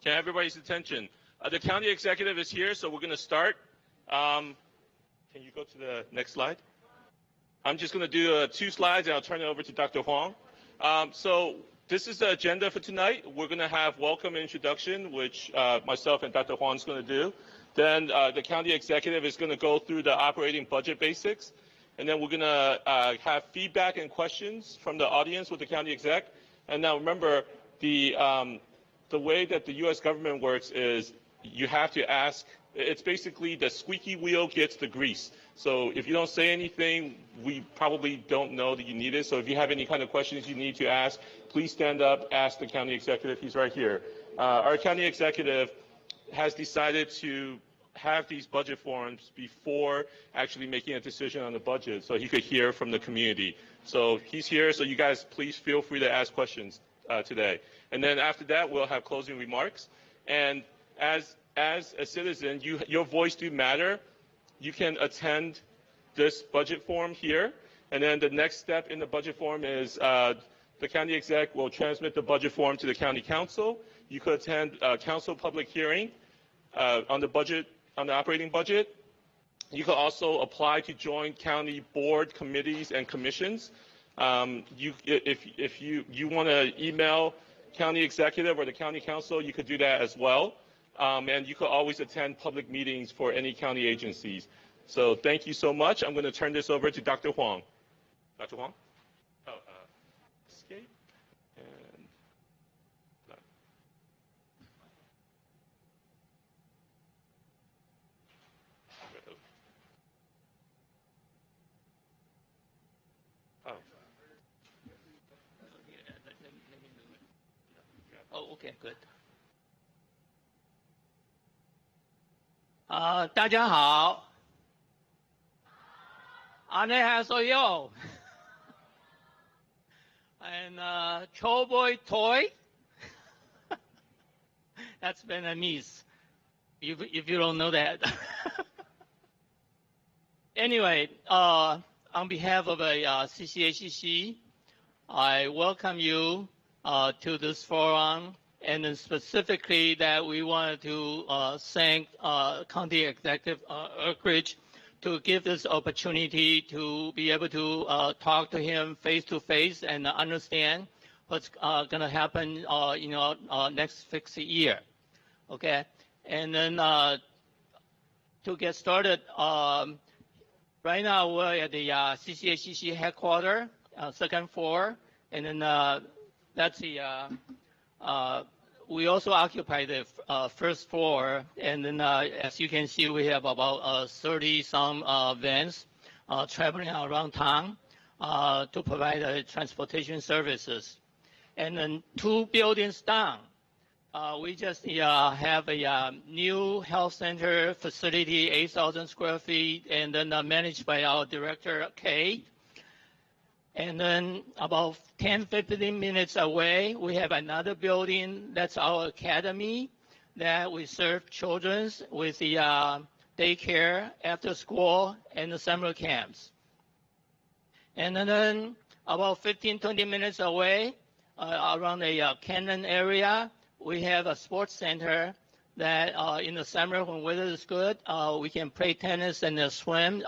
Can I have everybody's attention? The county executive is here, so we're going to start. Can you go to the next slide? I'm just going to do 2 slides, and I'll turn it over to Dr. Huang. So this is the agenda for tonight. We're going to have welcome introduction, which myself and Dr. Huang is going to do. Then the county executive is going to go through the operating budget basics. And then we're going to have feedback and questions from the audience with the county exec. And now remember, the way that the U.S. government works is you have to ask. It's basically the squeaky wheel gets the grease. So if you don't say anything, we probably don't know that you need it. So if you have any kind of questions you need to ask, please stand up, ask the county executive. He's right here. Our county executive has decided to have these budget forums before actually making a decision on the budget so he could hear from the community. So he's here, so you guys please feel free to ask questions today. And then after that, we'll have closing remarks. And as a citizen, your voice do matter. You can attend this budget forum here. And then the next step in the budget forum is the county exec will transmit the budget forum to the county council. You could attend council public hearing on the operating budget. You could also apply to join county board committees and commissions. If you want to email county executive or the county council, you could do that as well. And you could always attend public meetings for any county agencies. So thank you so much. I'm going to turn this over to Dr. Huang. Dr. Huang? Oh, escape. And Oh, okay, good. 大家好。안녕하세요. And Chowboy Toy. That's Vietnamese. If you don't know that. Anyway, on behalf of CCACC, I welcome you to this forum, and then specifically that we wanted to thank County Executive Erkridge to give this opportunity to be able to talk to him face to face and understand what's going to happen, next fiscal year. Okay, and then to get started, right now we're at the CCACC headquarters, 2nd floor, and then that's the. We also occupy the 1st floor, and then as you can see, we have about 30-some vans traveling around town to provide transportation services. And then 2 buildings down, we just have a new health center facility, 8,000 square feet, and then managed by our director, Kay. And then about 10-15 minutes away, we have another building. That's our academy that we serve children with the daycare, after school, and the summer camps. And then about 15-20 minutes away, around the Canyon area, we have a sports center that in the summer when weather is good, we can play tennis and swim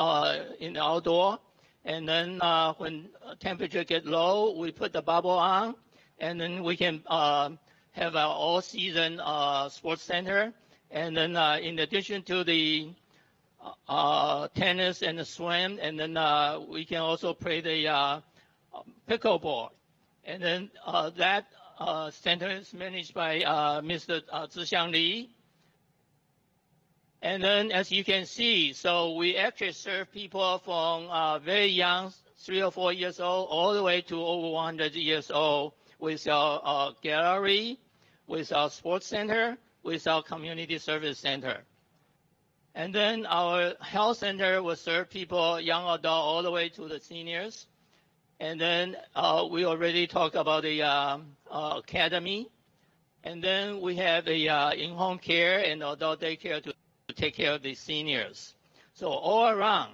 in the outdoor. And then when temperature get low, we put the bubble on, and then we can have our all-season sports center. And then in addition to the tennis and the swim, and then we can also play the pickleball. And then that center is managed by Mr. Zixiang Li. And then, as you can see, so we actually serve people from very young, 3 or 4 years old, all the way to over 100 years old, with our gallery, with our sports center, with our community service center. And then our health center will serve people, young adult, all the way to the seniors. And then we already talked about the academy. And then we have a in-home care and adult daycare to take care of the seniors. So all around,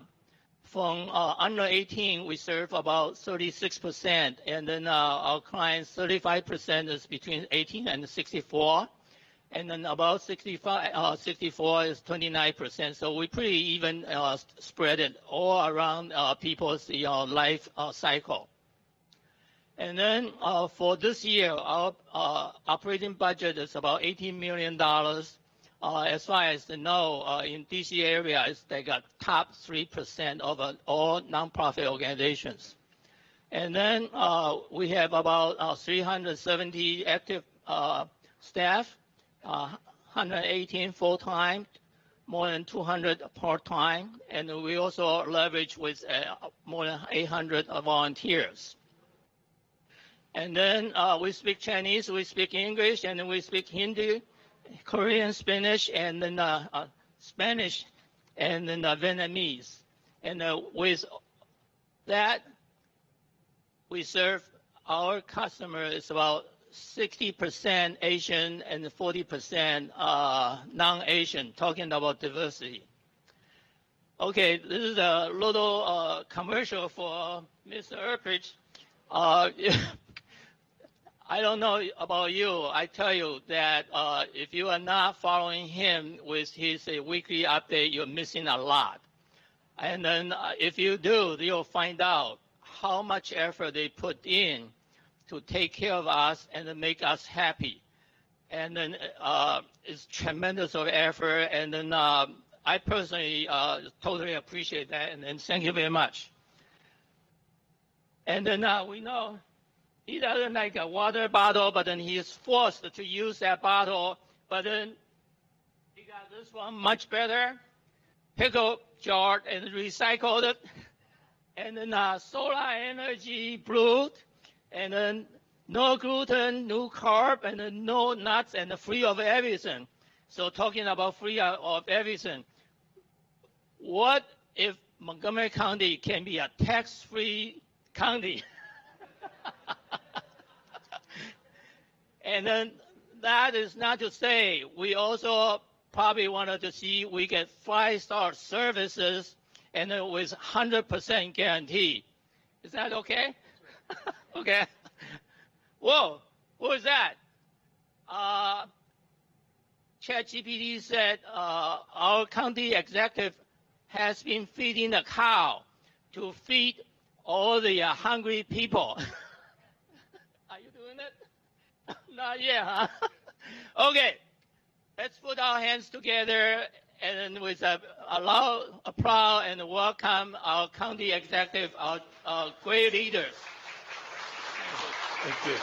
from under 18, we serve about 36%, and then our clients, 35% is between 18 and 64. and then about 64 is 29%. So we pretty even spread it all around people's life cycle. And then for this year, our operating budget is about $18 million. As far as I know, in DC area, it's like a top 3% of all nonprofit organizations. And then we have about 370 active staff, 118 full-time, more than 200 part-time, and we also leverage with more than 800 volunteers. And then we speak Chinese, we speak English, and then we speak Hindi, Korean, Spanish, and then Spanish, and then Vietnamese. And with that, we serve our customers about 60% Asian and 40% non-Asian, talking about diversity. Okay, this is a little commercial for Mr. Erpich. I don't know about you. I tell you that if you are not following him with his weekly update, you're missing a lot. And then if you do, you'll find out how much effort they put in to take care of us and to make us happy. And then it's tremendous of effort. And then I personally totally appreciate that. And then thank you very much. And then we know he doesn't like a water bottle, but then he is forced to use that bottle. But then he got this one much better, pickle jar and recycled it. And then solar energy brewed, and then no gluten, no carb, and then no nuts, and free of everything. So talking about free of everything, what if Montgomery County can be a tax-free county? And then that is not to say we also probably wanted to see we get 5-star services and then with 100% guarantee. Is that okay? Okay. Whoa, what was that? ChatGPT said our county executive has been feeding a cow to feed all the hungry people. Are you doing it? Not yet, huh? Okay, let's put our hands together and with a loud applause and welcome our county executive, our great leaders. Thank you.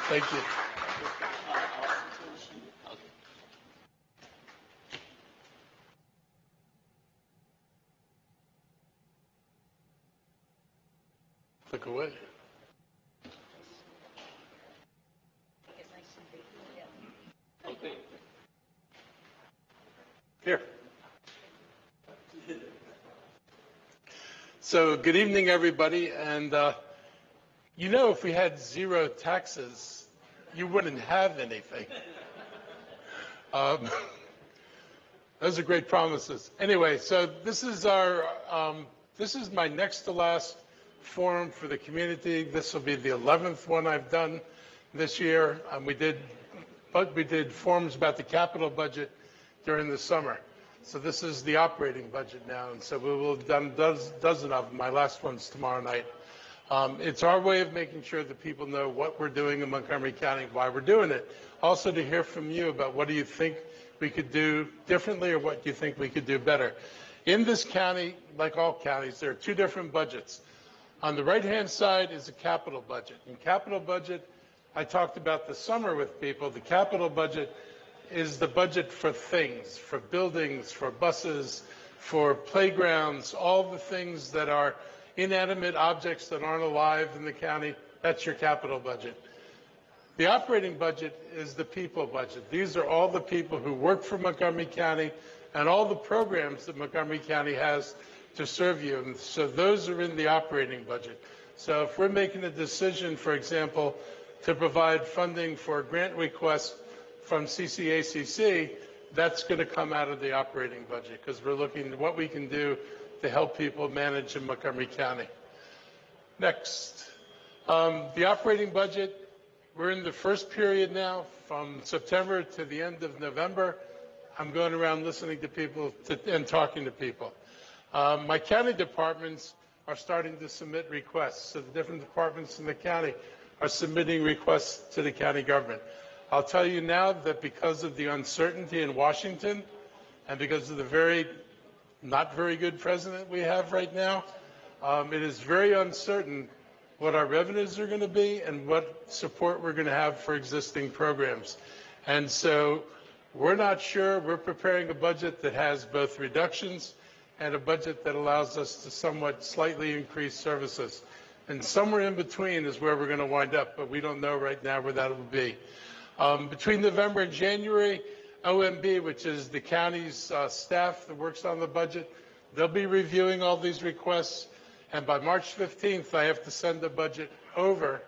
Thank you. Click away. Okay. Here. So good evening, everybody. And you know, if we had zero taxes, you wouldn't have anything. Those are great promises. Anyway, so this is our this is my next to last forum for the community. This will be the 11th one I've done this year. We did forums about the capital budget during the summer. So this is the operating budget now, and so we will have done a dozen of them. My last one's tomorrow night. It's our way of making sure that people know what we're doing in Montgomery County, why we're doing it. Also to hear from you about what do you think we could do differently or what do you think we could do better. In this county, like all counties, there are two different budgets. On the right-hand side is a capital budget. In capital budget, I talked about this summer with people. The capital budget is the budget for things, for buildings, for buses, for playgrounds, all the things that are inanimate objects that aren't alive in the county. That's your capital budget. The operating budget is the people budget. These are all the people who work for Montgomery County and all the programs that Montgomery County has to serve you. And so those are in the operating budget. So if we're making a decision, for example, to provide funding for a grant request from CCACC, that's going to come out of the operating budget because we're looking at what we can do to help people manage in Montgomery County. Next, the operating budget, We're in the first period now, from September to the end of November. I'm going around listening to people and talking to people. My county departments are starting to submit requests. So the different departments in the county are submitting requests to the county government. I'll tell you now that because of the uncertainty in Washington and because of the not very good president we have right now, it is very uncertain what our revenues are going to be and what support we're going to have for existing programs. And so we're not sure. We're preparing a budget that has both reductions and a budget that allows us to somewhat slightly increase services. And somewhere in between is where we're going to wind up, but we don't know right now where that will be. Between November and January, OMB, which is the county's staff that works on the budget, they'll be reviewing all these requests. And by March 15th, I have to send the budget over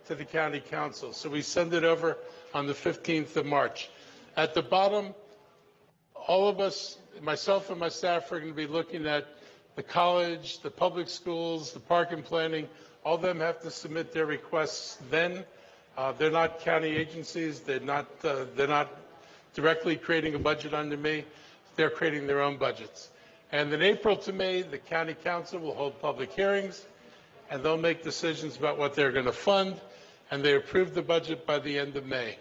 to the county council. So we send it over on the 15th of March. At the bottom, all of us, myself and my staff, are going to be looking at the college, the public schools, the park and planning. All of them have to submit their requests then. They're not county agencies. They're not directly creating a budget under me. They're creating their own budgets. And in April to May, the county council will hold public hearings, and they'll make decisions about what they're going to fund, and they approve the budget by the end of May.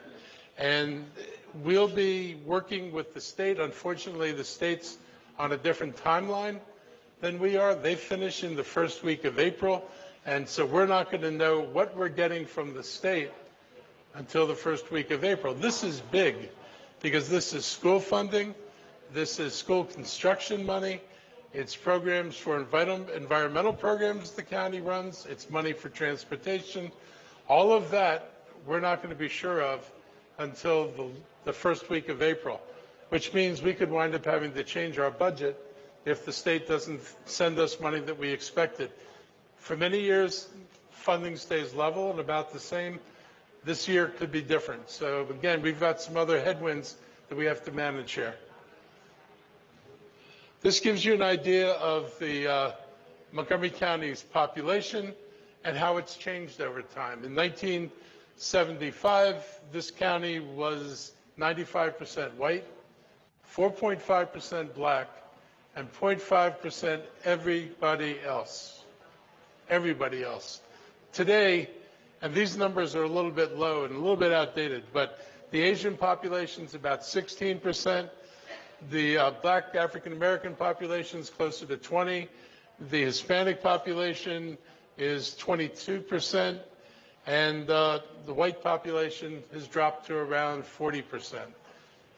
And we'll be working with the state. Unfortunately, the state's on a different timeline than we are. They finish in the first week of April, and so we're not going to know what we're getting from the state until the first week of April. This is big because this is school funding, this is school construction money, it's programs for environmental programs the county runs, it's money for transportation. All of that we're not going to be sure of until the first week of April, which means we could wind up having to change our budget if the state doesn't send us money that we expected. For many years, funding stays level and about the same. This year could be different. So again, we've got some other headwinds that we have to manage here. This gives you an idea of the Montgomery County's population and how it's changed over time. In 1975, this county was 95% white, 4.5% black, and 0.5% everybody else. Everybody else. Today, and these numbers are a little bit low and a little bit outdated, but the Asian population is about 16%. The black African-American population is closer to 20. The Hispanic population is 22%. And the white population has dropped to around 40%.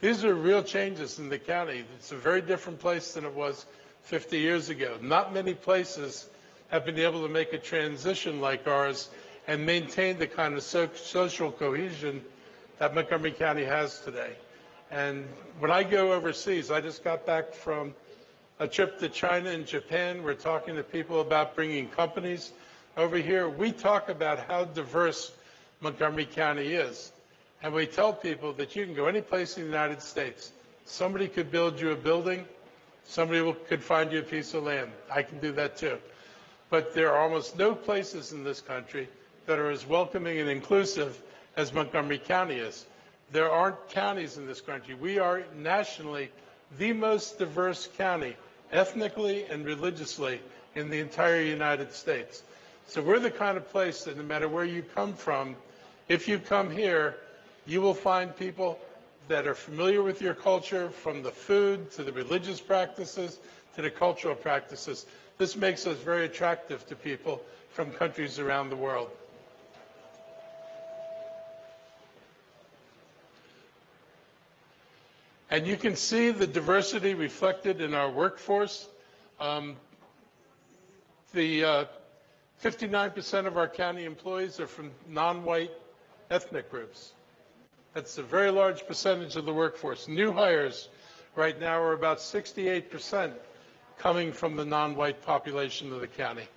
These are real changes in the county. It's a very different place than it was 50 years ago. Not many places have been able to make a transition like ours and maintain the kind of social cohesion that Montgomery County has today. And when I go overseas, I just got back from a trip to China and Japan. We're talking to people about bringing companies over here. We talk about how diverse Montgomery County is. And we tell people that you can go any place in the United States. Somebody could build you a building. Somebody could find you a piece of land. I can do that too. But there are almost no places in this country that are as welcoming and inclusive as Montgomery County is. There aren't counties in this country. We are nationally the most diverse county, ethnically and religiously, in the entire United States. So we're the kind of place that no matter where you come from, if you come here, you will find people that are familiar with your culture, from the food to the religious practices to the cultural practices. This makes us very attractive to people from countries around the world. And you can see the diversity reflected in our workforce. The 59% of our county employees are from non-white ethnic groups. That's a very large percentage of the workforce. New hires right now are about 68% coming from the non-white population of the county.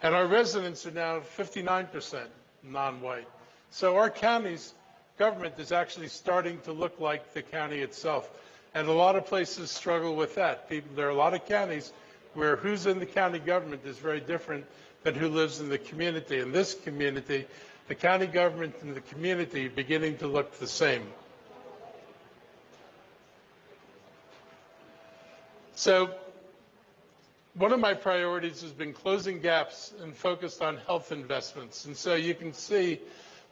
And our residents are now 59% non-white. So our county's government is actually starting to look like the county itself. And a lot of places struggle with that. There are a lot of counties where who's in the county government is very different than who lives in the community. And this community the county government and the community beginning to look the same. So one of my priorities has been closing gaps and focused on health investments. And so you can see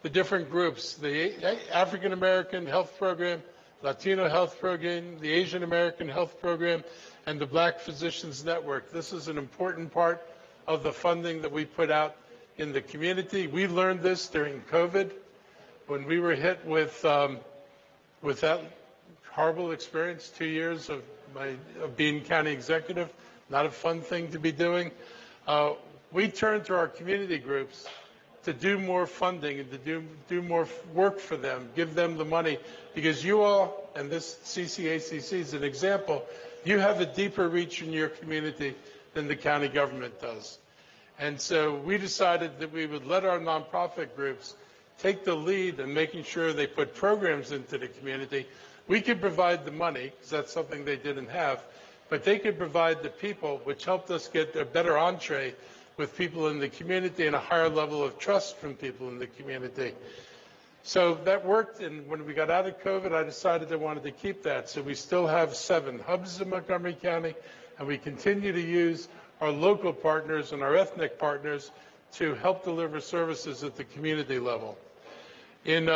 the different groups, the African American Health Program, Latino Health Program, the Asian American Health Program, and the Black Physicians Network. This is an important part of the funding that we put out in the community. We learned this during COVID when we were hit with that horrible experience, 2 years of being county executive, not a fun thing to be doing. We turned to our community groups to do more funding and to do more work for them, give them the money, because you all, and this CCACC is an example, you have a deeper reach in your community than the county government does. And so we decided that we would let our nonprofit groups take the lead in making sure they put programs into the community. We could provide the money, because that's something they didn't have, but they could provide the people, which helped us get a better entree with people in the community and a higher level of trust from people in the community. So that worked, and when we got out of COVID, I decided I wanted to keep that. So we still have 7 hubs in Montgomery County, and we continue to use our local partners and our ethnic partners to help deliver services at the community level. In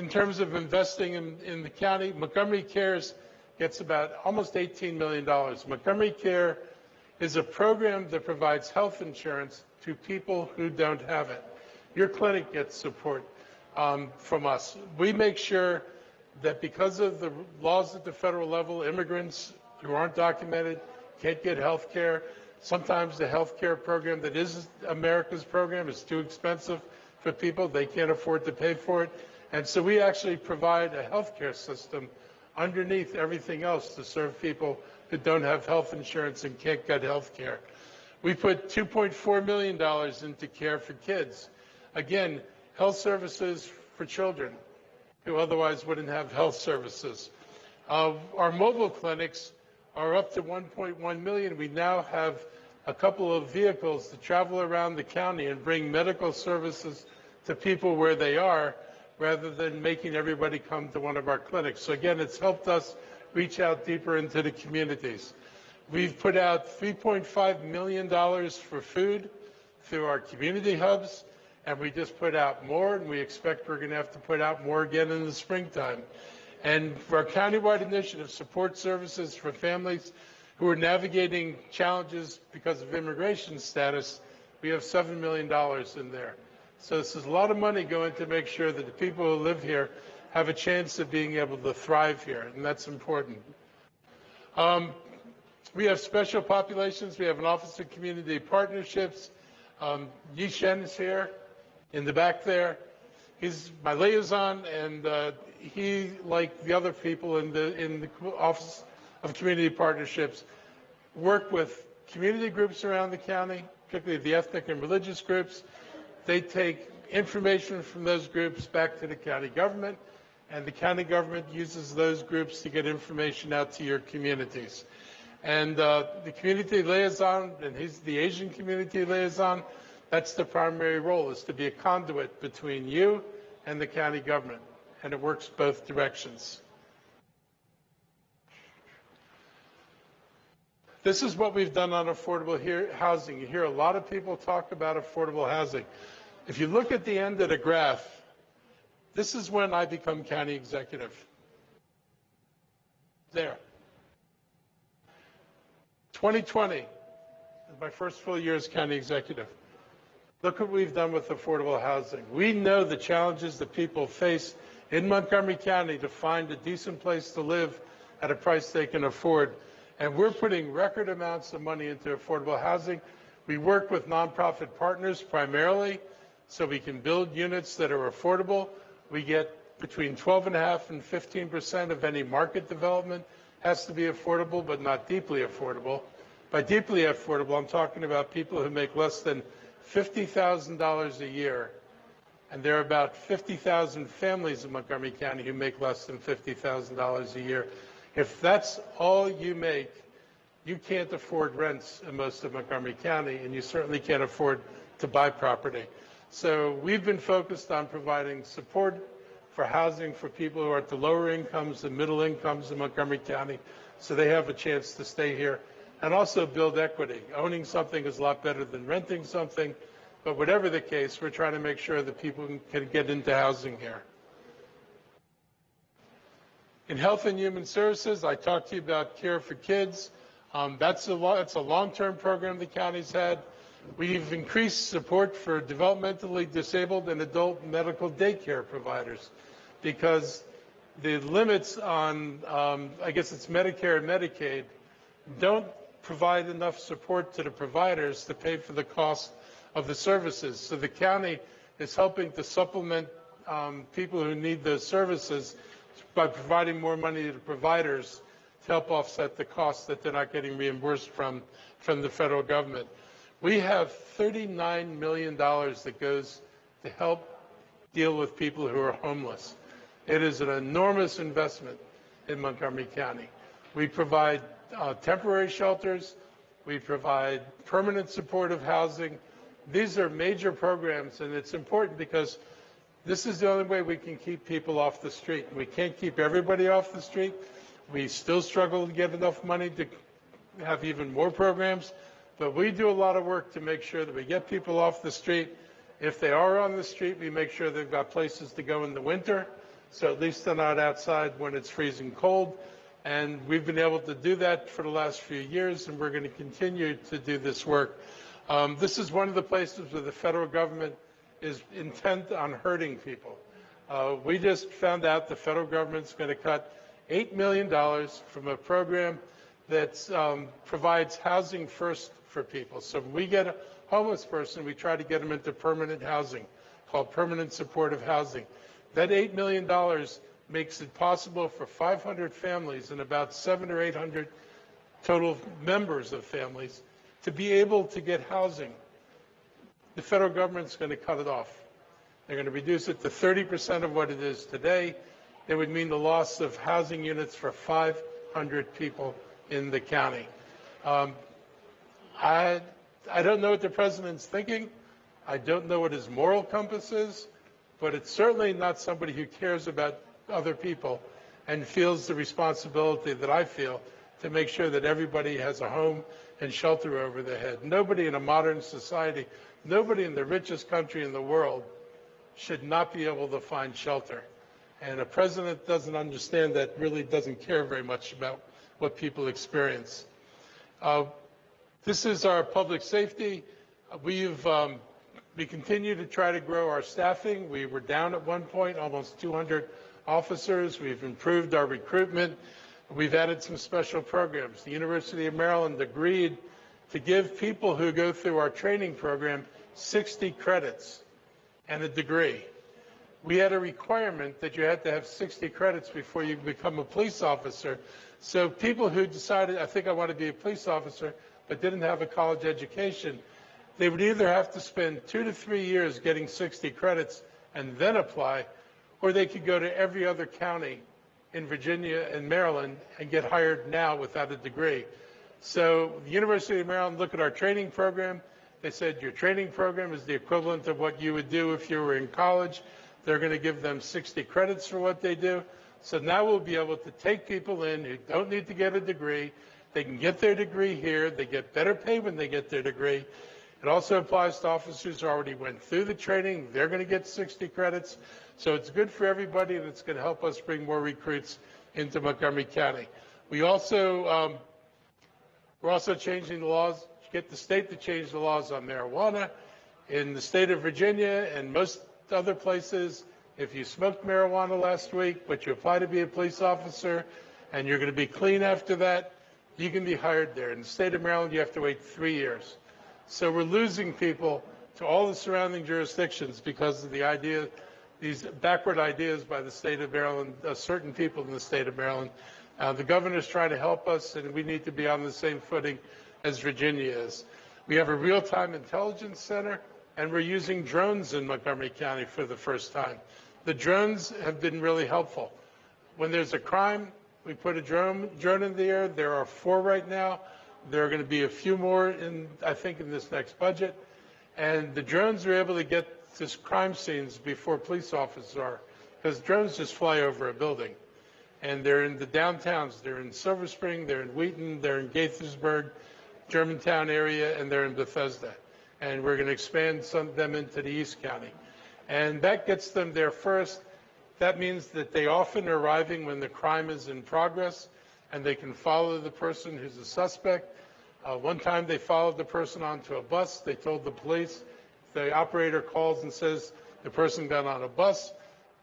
terms of investing in the county, Montgomery Cares gets about almost $18 million. Montgomery Care is a program that provides health insurance to people who don't have it. Your clinic gets support from us. We make sure that because of the laws at the federal level, immigrants who aren't documented can't get health care. Sometimes the health care program that is America's program is too expensive for people. They can't afford to pay for it. And so we actually provide a health care system underneath everything else to serve people who don't have health insurance and can't get health care. We put $2.4 million into Care for Kids. Again, health services for children who otherwise wouldn't have health services. Our mobile clinics are up to $1.1 million. We now have a couple of vehicles to travel around the county and bring medical services to people where they are, rather than making everybody come to one of our clinics. So again, it's helped us reach out deeper into the communities. We've put out $3.5 million for food through our community hubs, and we just put out more, and we expect we're going to have to put out more again in the springtime. And for our countywide initiative, support services for families who are navigating challenges because of immigration status, we have $7 million in there. So this is a lot of money going to make sure that the people who live here have a chance of being able to thrive here, and that's important. We have special populations. We have an Office of Community Partnerships. Yi Shen is here in the back there. He's my liaison, and he, like the other people in the Office of Community Partnerships, work with community groups around the county, particularly the ethnic and religious groups. They take information from those groups back to the county government, and the county government uses those groups to get information out to your communities. And the community liaison, and he's the Asian community liaison, that's the primary role, is to be a conduit between you and the county government, and it works both directions. This is what we've done on affordable housing. You hear a lot of people talk about affordable housing. If you look at the end of the graph, this is when I become county executive. There. 2020, my first full year as county executive. Look what we've done with affordable housing. We know the challenges that people face in Montgomery County to find a decent place to live at a price they can afford. And we're putting record amounts of money into affordable housing. We work with nonprofit partners primarily, so we can build units that are affordable. We get between 12.5% and 15% of any market development has to be affordable, but not deeply affordable. By deeply affordable, I'm talking about people who make less than $50,000 a year. And there are about 50,000 families in Montgomery County who make less than $50,000 a year. If that's all you make, you can't afford rents in most of Montgomery County, and you certainly can't afford to buy property. So we've been focused on providing support for housing for people who are at the lower incomes and middle incomes in Montgomery County, so they have a chance to stay here, and also build equity. Owning something is a lot better than renting something, but whatever the case, we're trying to make sure that people can get into housing here. In Health and Human Services, I talked to you about Care for Kids. That's a long-term program the county's had. We've increased support for developmentally disabled and adult medical daycare providers because the limits on, I guess it's Medicare and Medicaid, don't provide enough support to the providers to pay for the cost of the services. So the county is helping to supplement people who need those services by providing more money to the providers to help offset the costs that they're not getting reimbursed from the federal government. We have $39 million that goes to help deal with people who are homeless. It is an enormous investment in Montgomery County. We provide temporary shelters. We provide permanent supportive housing. These are major programs, and it's important because this is the only way we can keep people off the street. We can't keep everybody off the street. We still struggle to get enough money to have even more programs, but we do a lot of work to make sure that we get people off the street. If they are on the street, we make sure they've got places to go in the winter, so at least they're not outside when it's freezing cold. And we've been able to do that for the last few years, and we're going to continue to do this work. This is one of the places where the federal government is intent on hurting people. We just found out the federal government's going to cut $8 million from a program that provides housing first for people. So when we get a homeless person, we try to get them into permanent housing, called permanent supportive housing. That $8 million makes it possible for 500 families and about 700 or 800 total members of families to be able to get housing. The federal government's going to cut it off. They're going to reduce it to 30% of what it is today. It would mean the loss of housing units for 500 people in the county. I don't know what the president's thinking. I don't know what his moral compass is, but it's certainly not somebody who cares about other people and feels the responsibility that I feel to make sure that everybody has a home and shelter over their head. Nobody in a modern society, nobody in the richest country in the world should not be able to find shelter. And a president doesn't understand that, really doesn't care very much about what people experience. This is our public safety. We continue to try to grow our staffing. We were down at one point, almost 200 officers. We've improved our recruitment. We've added some special programs. The University of Maryland agreed to give people who go through our training program 60 credits and a degree. We had a requirement that you had to have 60 credits before you become a police officer. So people who decided, I think I want to be a police officer, but didn't have a college education, they would either have to spend 2 to 3 years getting 60 credits and then apply, or they could go to every other county in Virginia and Maryland and get hired now without a degree. So the University of Maryland looked at our training program. They said, your training program is the equivalent of what you would do if you were in college. They're going to give them 60 credits for what they do. So now we'll be able to take people in who don't need to get a degree. They can get their degree here. They get better pay when they get their degree. It also applies to officers who already went through the training. They're going to get 60 credits. So it's good for everybody, and it's going to help us bring more recruits into Montgomery County. We're also changing the laws, get the state to change the laws on marijuana. In the state of Virginia and most other places, if you smoked marijuana last week, but you apply to be a police officer, and you're going to be clean after that, you can be hired there. In the state of Maryland, you have to wait 3 years. So we're losing people to all the surrounding jurisdictions because of the idea, these backward ideas by the state of Maryland, certain people in the state of Maryland. The governor's trying to help us, and we need to be on the same footing as Virginia is. We have a real-time intelligence center, and we're using drones in Montgomery County for the first time. The drones have been really helpful. When there's a crime, we put a drone in the air. There are 4 right now. There are going to be a few more, I think, in this next budget. And the drones are able to get to crime scenes before police officers are, because drones just fly over a building. And they're in the downtowns. They're in Silver Spring, they're in Wheaton, they're in Gaithersburg, Germantown area, and they're in Bethesda. And we're going to expand some of them into the East County. And that gets them there first. That means that they often are arriving when the crime is in progress, and they can follow the person who's a suspect. One time they followed the person onto a bus. They told the police. The operator calls and says the person got on a bus.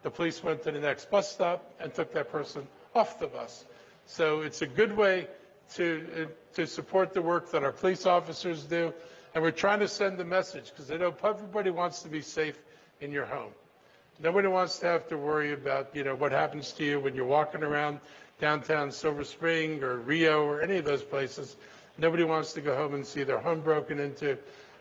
The police went to the next bus stop and took that person off the bus. So it's a good way to support the work that our police officers do. And we're trying to send a message, because I know everybody wants to be safe in your home. Nobody wants to have to worry about, what happens to you when you're walking around downtown Silver Spring or Rio or any of those places. Nobody wants to go home and see their home broken into.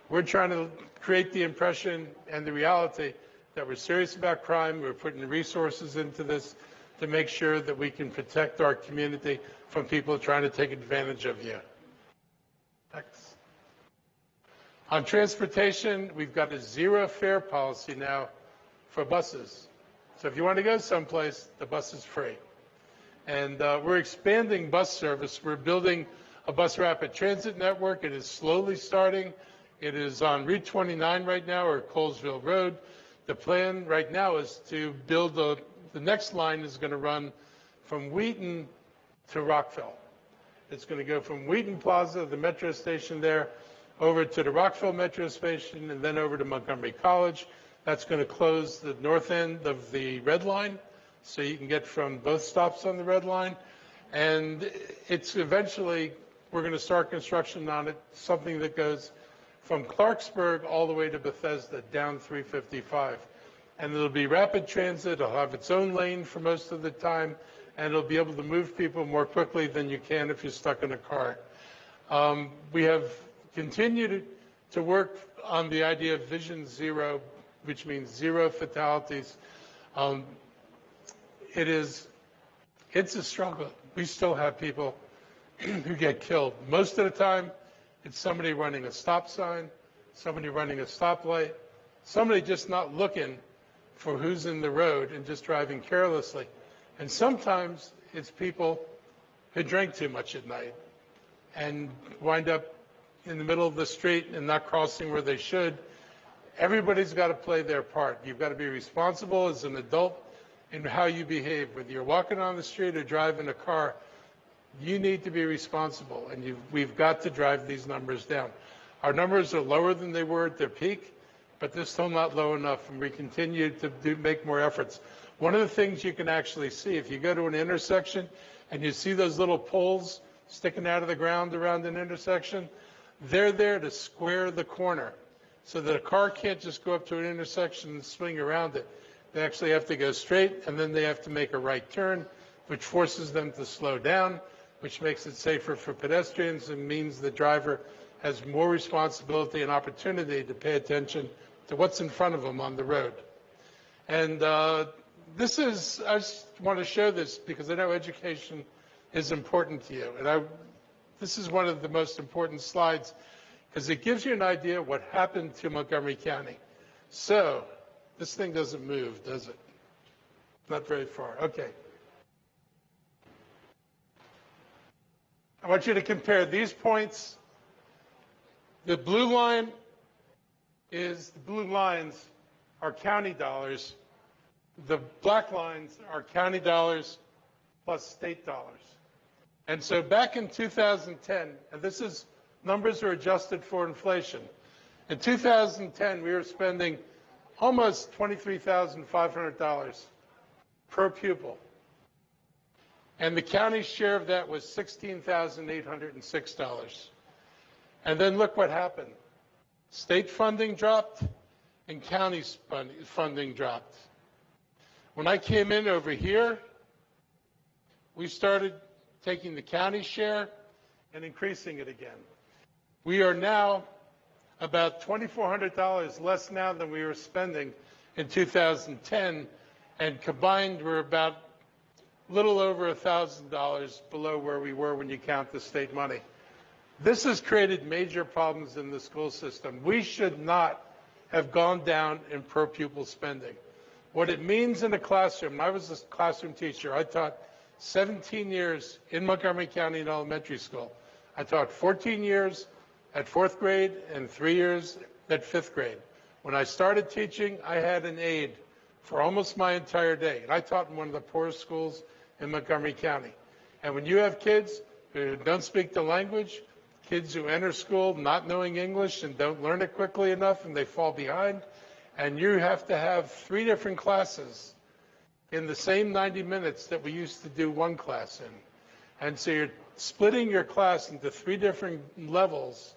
We're trying to create the impression and the reality that we're serious about crime. We're putting resources into this to make sure that we can protect our community from people trying to take advantage of you. Next. On transportation, we've got a zero fare policy now for buses. So if you want to go someplace, the bus is free. And we're expanding bus service. We're building a bus rapid transit network. It is slowly starting. It is on Route 29 right now, or Colesville Road. The plan right now is to build the next line is going to run from Wheaton to Rockville. It's going to go from Wheaton Plaza, the metro station there, over to the Rockville metro station, and then over to Montgomery College. That's going to close the north end of the Red Line, so you can get from both stops on the Red Line. And it's eventually, we're going to start construction on it, something that goes from Clarksburg all the way to Bethesda, down 355. And it'll be rapid transit. It'll have its own lane for most of the time, and it'll be able to move people more quickly than you can if you're stuck in a car. We have continued to work on the idea of Vision Zero, which means zero fatalities. It's a struggle. We still have people who get killed. Most of the time, it's somebody running a stop sign, somebody running a stoplight, somebody just not looking for who's in the road and just driving carelessly. And sometimes it's people who drink too much at night and wind up in the middle of the street and not crossing where they should. Everybody's got to play their part. You've got to be responsible as an adult in how you behave. Whether you're walking on the street or driving a car, you need to be responsible, and we've got to drive these numbers down. Our numbers are lower than they were at their peak, but they're still not low enough, and we continue to make more efforts. One of the things you can actually see, if you go to an intersection and you see those little poles sticking out of the ground around an intersection, they're there to square the corner so that a car can't just go up to an intersection and swing around it. They actually have to go straight, and then they have to make a right turn, which forces them to slow down, which makes it safer for pedestrians and means the driver has more responsibility and opportunity to pay attention to what's in front of them on the road. And I just want to show this because I know education is important to you. And this is one of the most important slides because it gives you an idea of what happened to Montgomery County. So this thing doesn't move, does it? Not very far. Okay. I want you to compare these points. The blue lines are county dollars. The black lines are county dollars plus state dollars. And so back in 2010, and this is numbers are adjusted for inflation. In 2010, we were spending almost $23,500 per pupil. And the county's share of that was $16,806. And then look what happened. State funding dropped and county funding dropped. When I came in over here, we started taking the county share and increasing it again. We are now about $2,400 less now than we were spending in 2010, and combined we're about a little over $1,000 below where we were when you count the state money. This has created major problems in the school system. We should not have gone down in per pupil spending. What it means in a classroom, I was a classroom teacher. I taught 17 years in Montgomery County in elementary school. I taught 14 years at 4th grade and 3 years at 5th grade. When I started teaching, I had an aide for almost my entire day. And I taught in one of the poorest schools in Montgomery County. And when you have kids who don't speak the language, kids who enter school not knowing English and don't learn it quickly enough and they fall behind, and you have to have 3 different classes in the same 90 minutes that we used to do one class in. And so you're splitting your class into 3 different levels,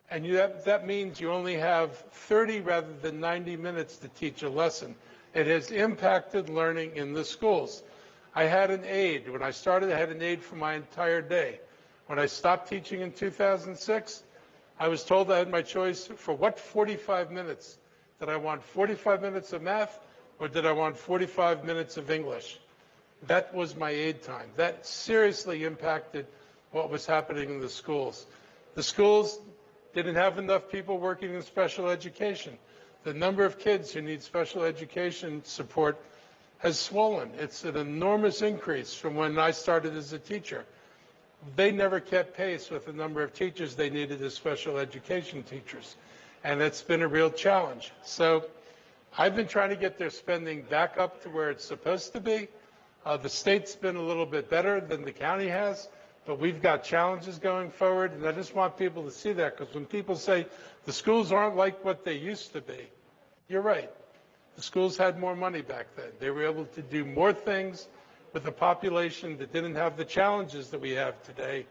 and that means you only have 30 rather than 90 minutes to teach a lesson. It has impacted learning in the schools. I had an aide. When I started, I had an aide for my entire day. When I stopped teaching in 2006, I was told I had my choice for what 45 minutes. Did I want 45 minutes of math, or did I want 45 minutes of English? That was my aid time. That seriously impacted what was happening in the schools. The schools didn't have enough people working in special education. The number of kids who need special education support has swollen. It's an enormous increase from when I started as a teacher. They never kept pace with the number of teachers they needed as special education teachers. And it's been a real challenge. So I've been trying to get their spending back up to where it's supposed to be. The state's been a little bit better than the county has, but we've got challenges going forward, and I just want people to see that, because when people say the schools aren't like what they used to be, you're right. The schools had more money back then. They were able to do more things with a population that didn't have the challenges that we have today,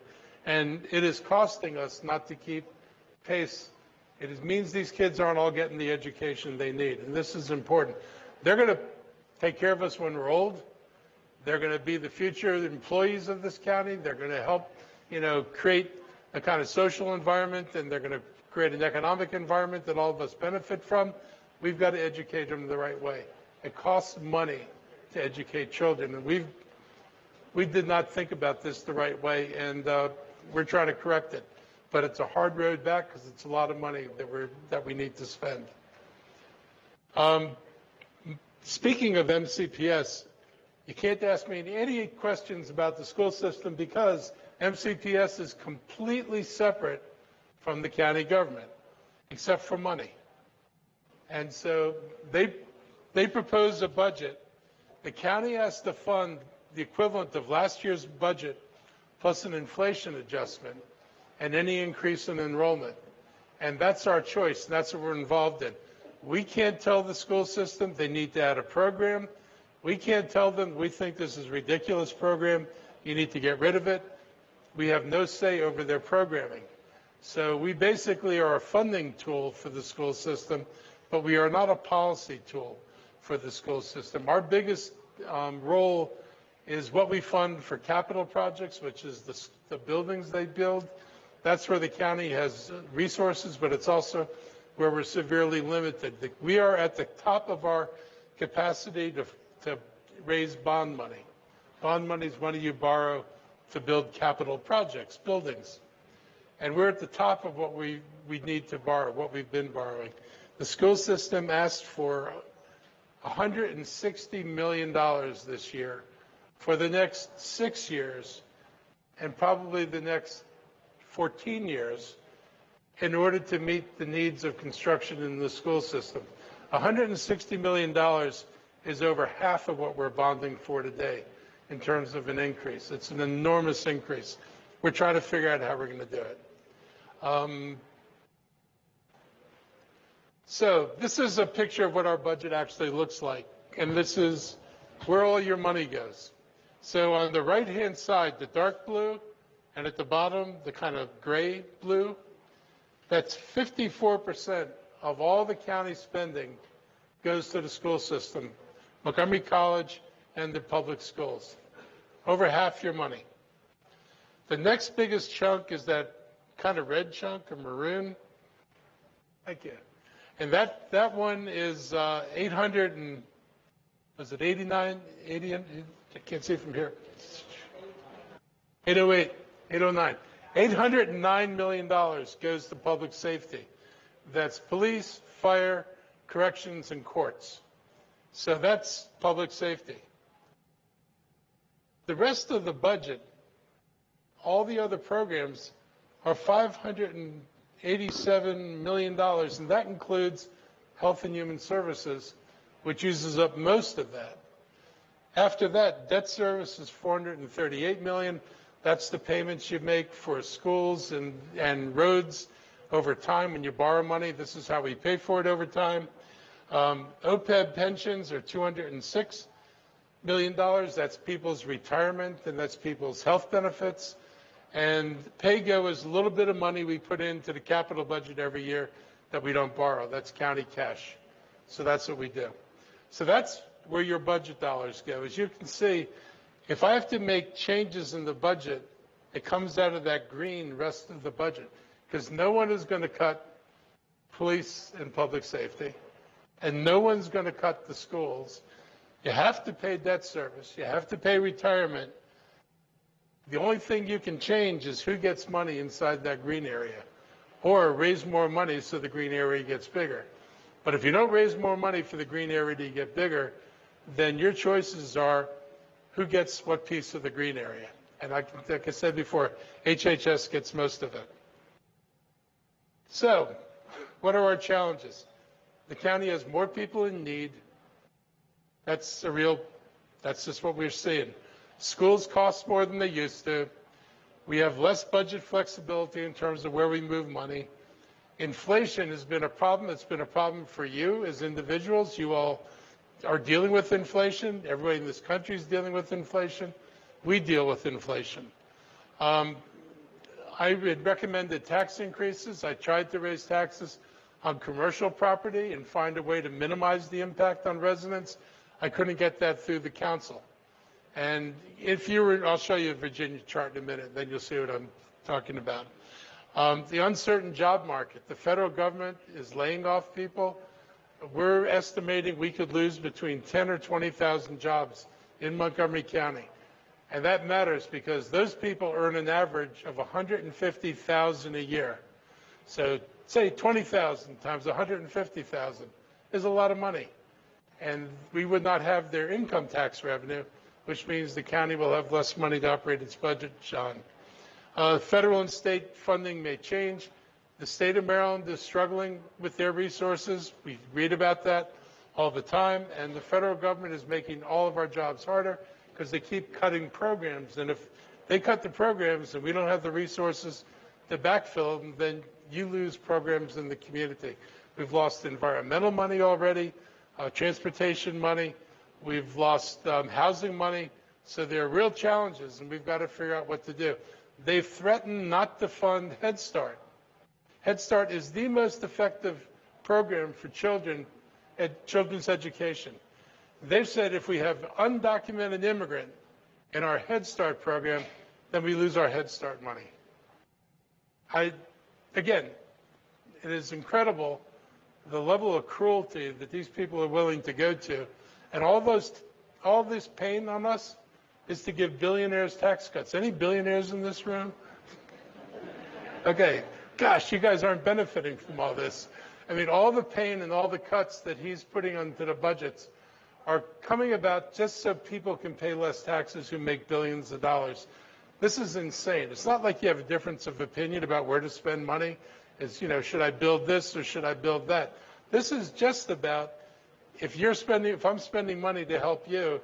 and it is costing us not to keep pace. It means these kids aren't all getting the education they need, and this is important. They're going to take care of us when we're old. They're going to be the future employees of this county. They're going to help, create a kind of social environment, and they're going to create an economic environment that all of us benefit from. We've got to educate them the right way. It costs money to educate children, and we did not think about this the right way, and we're trying to correct it. But it's a hard road back because it's a lot of money that we need to spend. Speaking of MCPS, you can't ask me any questions about the school system because MCPS is completely separate from the county government, except for money. And so they propose a budget. The county has to fund the equivalent of last year's budget plus an inflation adjustment and any increase in enrollment. And that's our choice. That's what we're involved in. We can't tell the school system they need to add a program. We can't tell them we think this is a ridiculous program. You need to get rid of it. We have no say over their programming. So we basically are a funding tool for the school system, but we are not a policy tool for the school system. Our biggest role is what we fund for capital projects, which is the buildings they build. That's where the county has resources, but it's also where we're severely limited. We are at the top of our capacity to raise bond money. Bond money is money you borrow to build capital projects, buildings. And we're at the top of what we need to borrow, what we've been borrowing. The school system asked for $160 million this year for the next 6 years and probably the next 14 years in order to meet the needs of construction in the school system. $160 million is over half of what we're bonding for today in terms of an increase. It's an enormous increase. We're trying to figure out how we're going to do it. So this is a picture of what our budget actually looks like, and this is where all your money goes. So on the right-hand side, the dark blue, and at the bottom, the kind of gray blue, that's 54% of all the county spending goes to the school system, Montgomery College and the public schools. Over half your money. The next biggest chunk is that kind of red chunk or maroon. Thank you. And that one is 800 and, was it 89, 80, I can't see from here. 808, 809. $809 million goes to public safety. That's police, fire, corrections, and courts. So that's public safety. The rest of the budget, all the other programs, are $587 million, and that includes Health and Human Services, which uses up most of that. After that, debt service is $438 million. That's the payments you make for schools and roads over time when you borrow money. This is how we pay for it over time. OPEB pensions are $206 million. That's people's retirement, and that's people's health benefits. And PAYGO is a little bit of money we put into the capital budget every year that we don't borrow. That's county cash. So that's what we do. So that's where your budget dollars go. As you can see, if I have to make changes in the budget, it comes out of that green rest of the budget, because no one is going to cut police and public safety, and no one's going to cut the schools. You have to pay debt service. You have to pay retirement. The only thing you can change is who gets money inside that green area, or raise more money so the green area gets bigger. But if you don't raise more money for the green area to get bigger, then your choices are who gets what piece of the green area. And like I said before, HHS gets most of it. So what are our challenges? The county has more people in need. That's just what we're seeing. Schools cost more than they used to. We have less budget flexibility in terms of where we move money. Inflation has been a problem. It's been a problem for you as individuals. You all are dealing with inflation. Everybody in this country is dealing with inflation. We deal with inflation. I had recommended tax increases. I tried to raise taxes on commercial property and find a way to minimize the impact on residents. I couldn't get that through the council. And if you were, I'll show you a Virginia chart in a minute, then you'll see what I'm talking about. The uncertain job market. The federal government is laying off people. We're estimating we could lose between 10 or 20,000 jobs in Montgomery County. And that matters because those people earn an average of $150,000 a year. So say 20,000 times 150,000 is a lot of money. And we would not have their income tax revenue, which means the county will have less money to operate its budget, John. Federal and state funding may change. The state of Maryland is struggling with their resources. We read about that all the time. And the federal government is making all of our jobs harder because they keep cutting programs. And if they cut the programs and we don't have the resources to backfill them, then you lose programs in the community. We've lost environmental money already, transportation money. We've lost housing money. So there are real challenges, and we've got to figure out what to do. They've threatened not to fund Head Start. Head Start is the most effective program for children at children's education. They've said if we have undocumented immigrant in our Head Start program, then we lose our Head Start money. Again, it is incredible the level of cruelty that these people are willing to go to. And all this pain on us is to give billionaires tax cuts. Any billionaires in this room? Okay, gosh, you guys aren't benefiting from all this. I mean, all the pain and all the cuts that he's putting onto the budgets are coming about just so people can pay less taxes who make billions of dollars. This is insane. It's not like you have a difference of opinion about where to spend money. It's, you know, should I build this or should I build that? This is just about if I'm spending money to help you,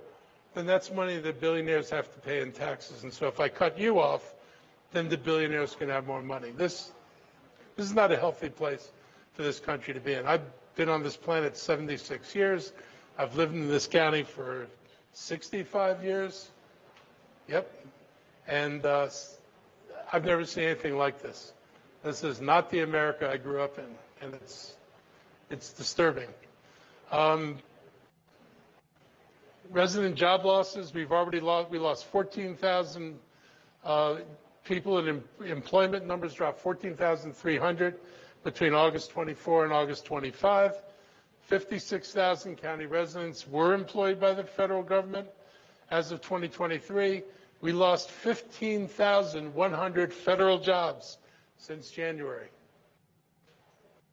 then that's money that billionaires have to pay in taxes. And so if I cut you off, then the billionaires can have more money. This is not a healthy place for this country to be in. I've been on this planet 76 years. I've lived in this county for 65 years. Yep. And I've never seen anything like this. This is not the America I grew up in, and it's disturbing. Resident job losses, we lost 14,000 people in employment. Numbers dropped 14,300 between August 24 and August 25. 56,000 county residents were employed by the federal government. As of 2023, we lost 15,100 federal jobs since January.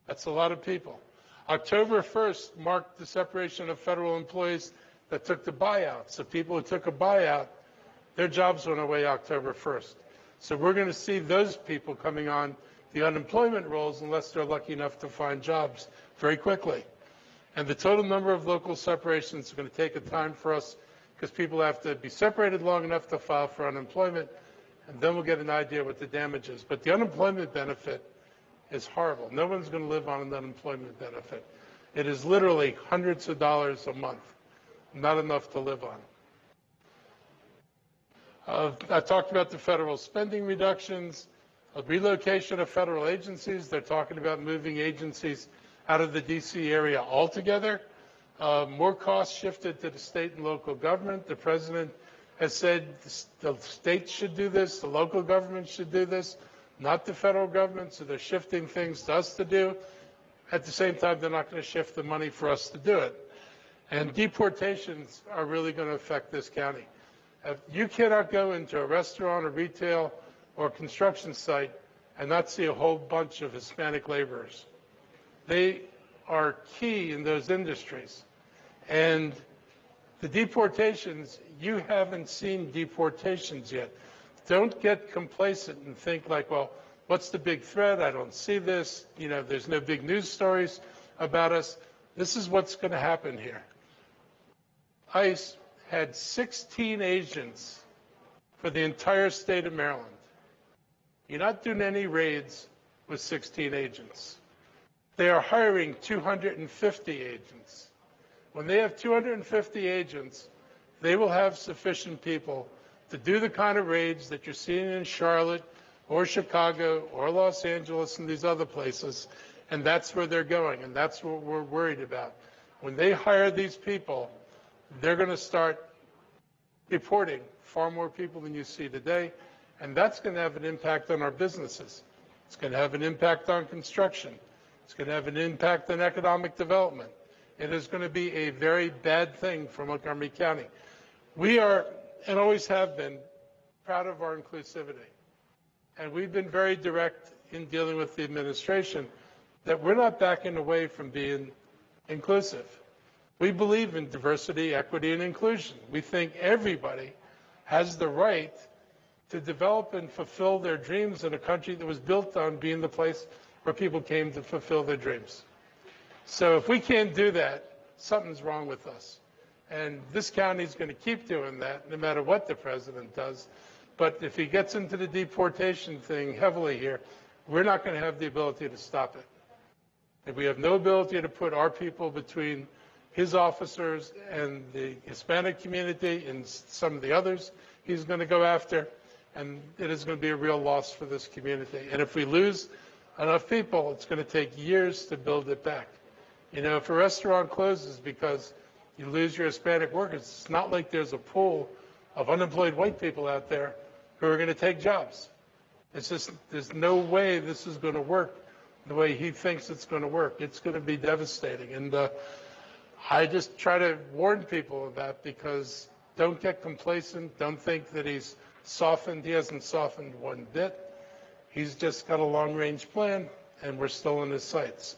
That's a lot of people. October 1st marked the separation of federal employees that took the buyout. So people who took a buyout, their jobs went away October 1st. So we're going to see those people coming on the unemployment rolls unless they're lucky enough to find jobs very quickly. And the total number of local separations is going to take a time for us because people have to be separated long enough to file for unemployment, and then we'll get an idea what the damage is. But the unemployment benefit is horrible. No one's going to live on an unemployment benefit. It is literally hundreds of dollars a month, not enough to live on. I talked about the federal spending reductions, a relocation of federal agencies. They're talking about moving agencies out of the D.C. area altogether. More costs shifted to the state and local government. The president has said the states should do this, the local government should do this, not the federal government, so they're shifting things to us to do. At the same time, they're not going to shift the money for us to do it. And deportations are really going to affect this county. You cannot go into a restaurant or retail or construction site and not see a whole bunch of Hispanic laborers. They are key in those industries. And the deportations, you haven't seen deportations yet. Don't get complacent and think like, well, what's the big threat? I don't see this. You know, there's no big news stories about us. This is what's going to happen here. ICE had 16 agents for the entire state of Maryland. You're not doing any raids with 16 agents. They are hiring 250 agents. When they have 250 agents, they will have sufficient people to do the kind of raids that you're seeing in Charlotte or Chicago or Los Angeles and these other places, and that's where they're going, and that's what we're worried about. When they hire these people, they're going to start deporting far more people than you see today, and that's going to have an impact on our businesses. It's going to have an impact on construction. It's going to have an impact on economic development. It is going to be a very bad thing for Montgomery County. We are, and always have been, proud of our inclusivity. And we've been very direct in dealing with the administration that we're not backing away from being inclusive. We believe in diversity, equity, and inclusion. We think everybody has the right to develop and fulfill their dreams in a country that was built on being the place where people came to fulfill their dreams. So if we can't do that, something's wrong with us. And this county is going to keep doing that no matter what the president does. But if he gets into the deportation thing heavily here, we're not going to have the ability to stop it. If we have no ability to put our people between his officers and the Hispanic community and some of the others he's going to go after, and it is going to be a real loss for this community. And if we lose enough people, it's going to take years to build it back. You know, if a restaurant closes because you lose your Hispanic workers, it's not like there's a pool of unemployed white people out there who are going to take jobs. It's just, there's no way this is going to work the way he thinks it's going to work. It's going to be devastating. And I just try to warn people of that, because don't get complacent. Don't think that he's softened. He hasn't softened one bit. He's just got a long-range plan, and we're still in his sights.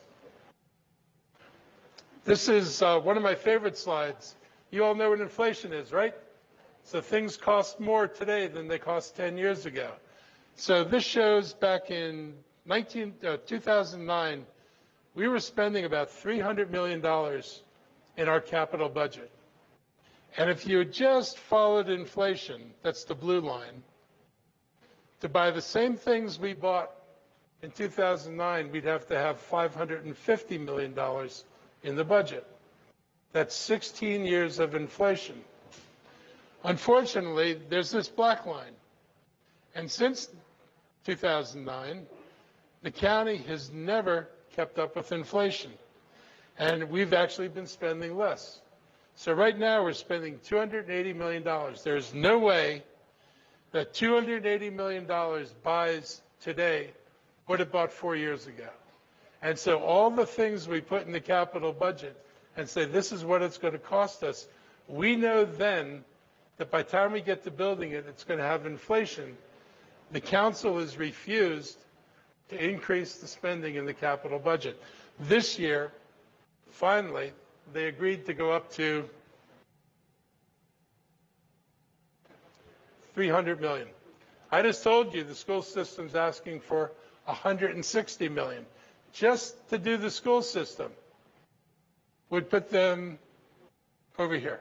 This is one of my favorite slides. You all know what inflation is, right? So things cost more today than they cost 10 years ago. So this shows back in 2009, we were spending about $300 million in our capital budget. And if you just followed inflation, that's the blue line, to buy the same things we bought in 2009, we'd have to have $550 million in the budget. That's 16 years of inflation. Unfortunately, there's this black line. And since 2009, the county has never kept up with inflation. And we've actually been spending less. So right now we're spending $280 million. There's no way that $280 million buys today what it bought 4 years ago. And so all the things we put in the capital budget and say this is what it's going to cost us, we know then that by the time we get to building it, it's going to have inflation. The council has refused to increase the spending in the capital budget. This year, finally, they agreed to go up to $300 million. I just told you the school system's asking for $160 million just to do the school system. Would put them over here.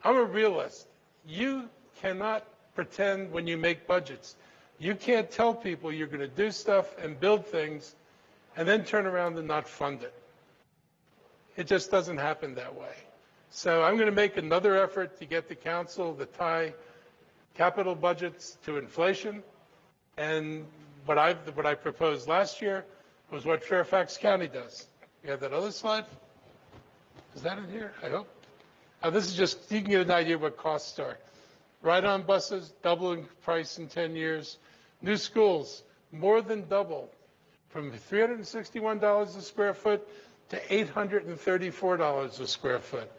I'm a realist. You cannot pretend when you make budgets. You can't tell people you're going to do stuff and build things and then turn around and not fund it. It just doesn't happen that way. So I'm going to make another effort to get the council to tie capital budgets to inflation. And what I proposed last year was what Fairfax County does. You have that other slide? Is that in here? I hope. This is just, you can get an idea what costs are. Ride-on buses, doubling price in 10 years. New schools, more than double, from $361 a square foot to $834 a square foot.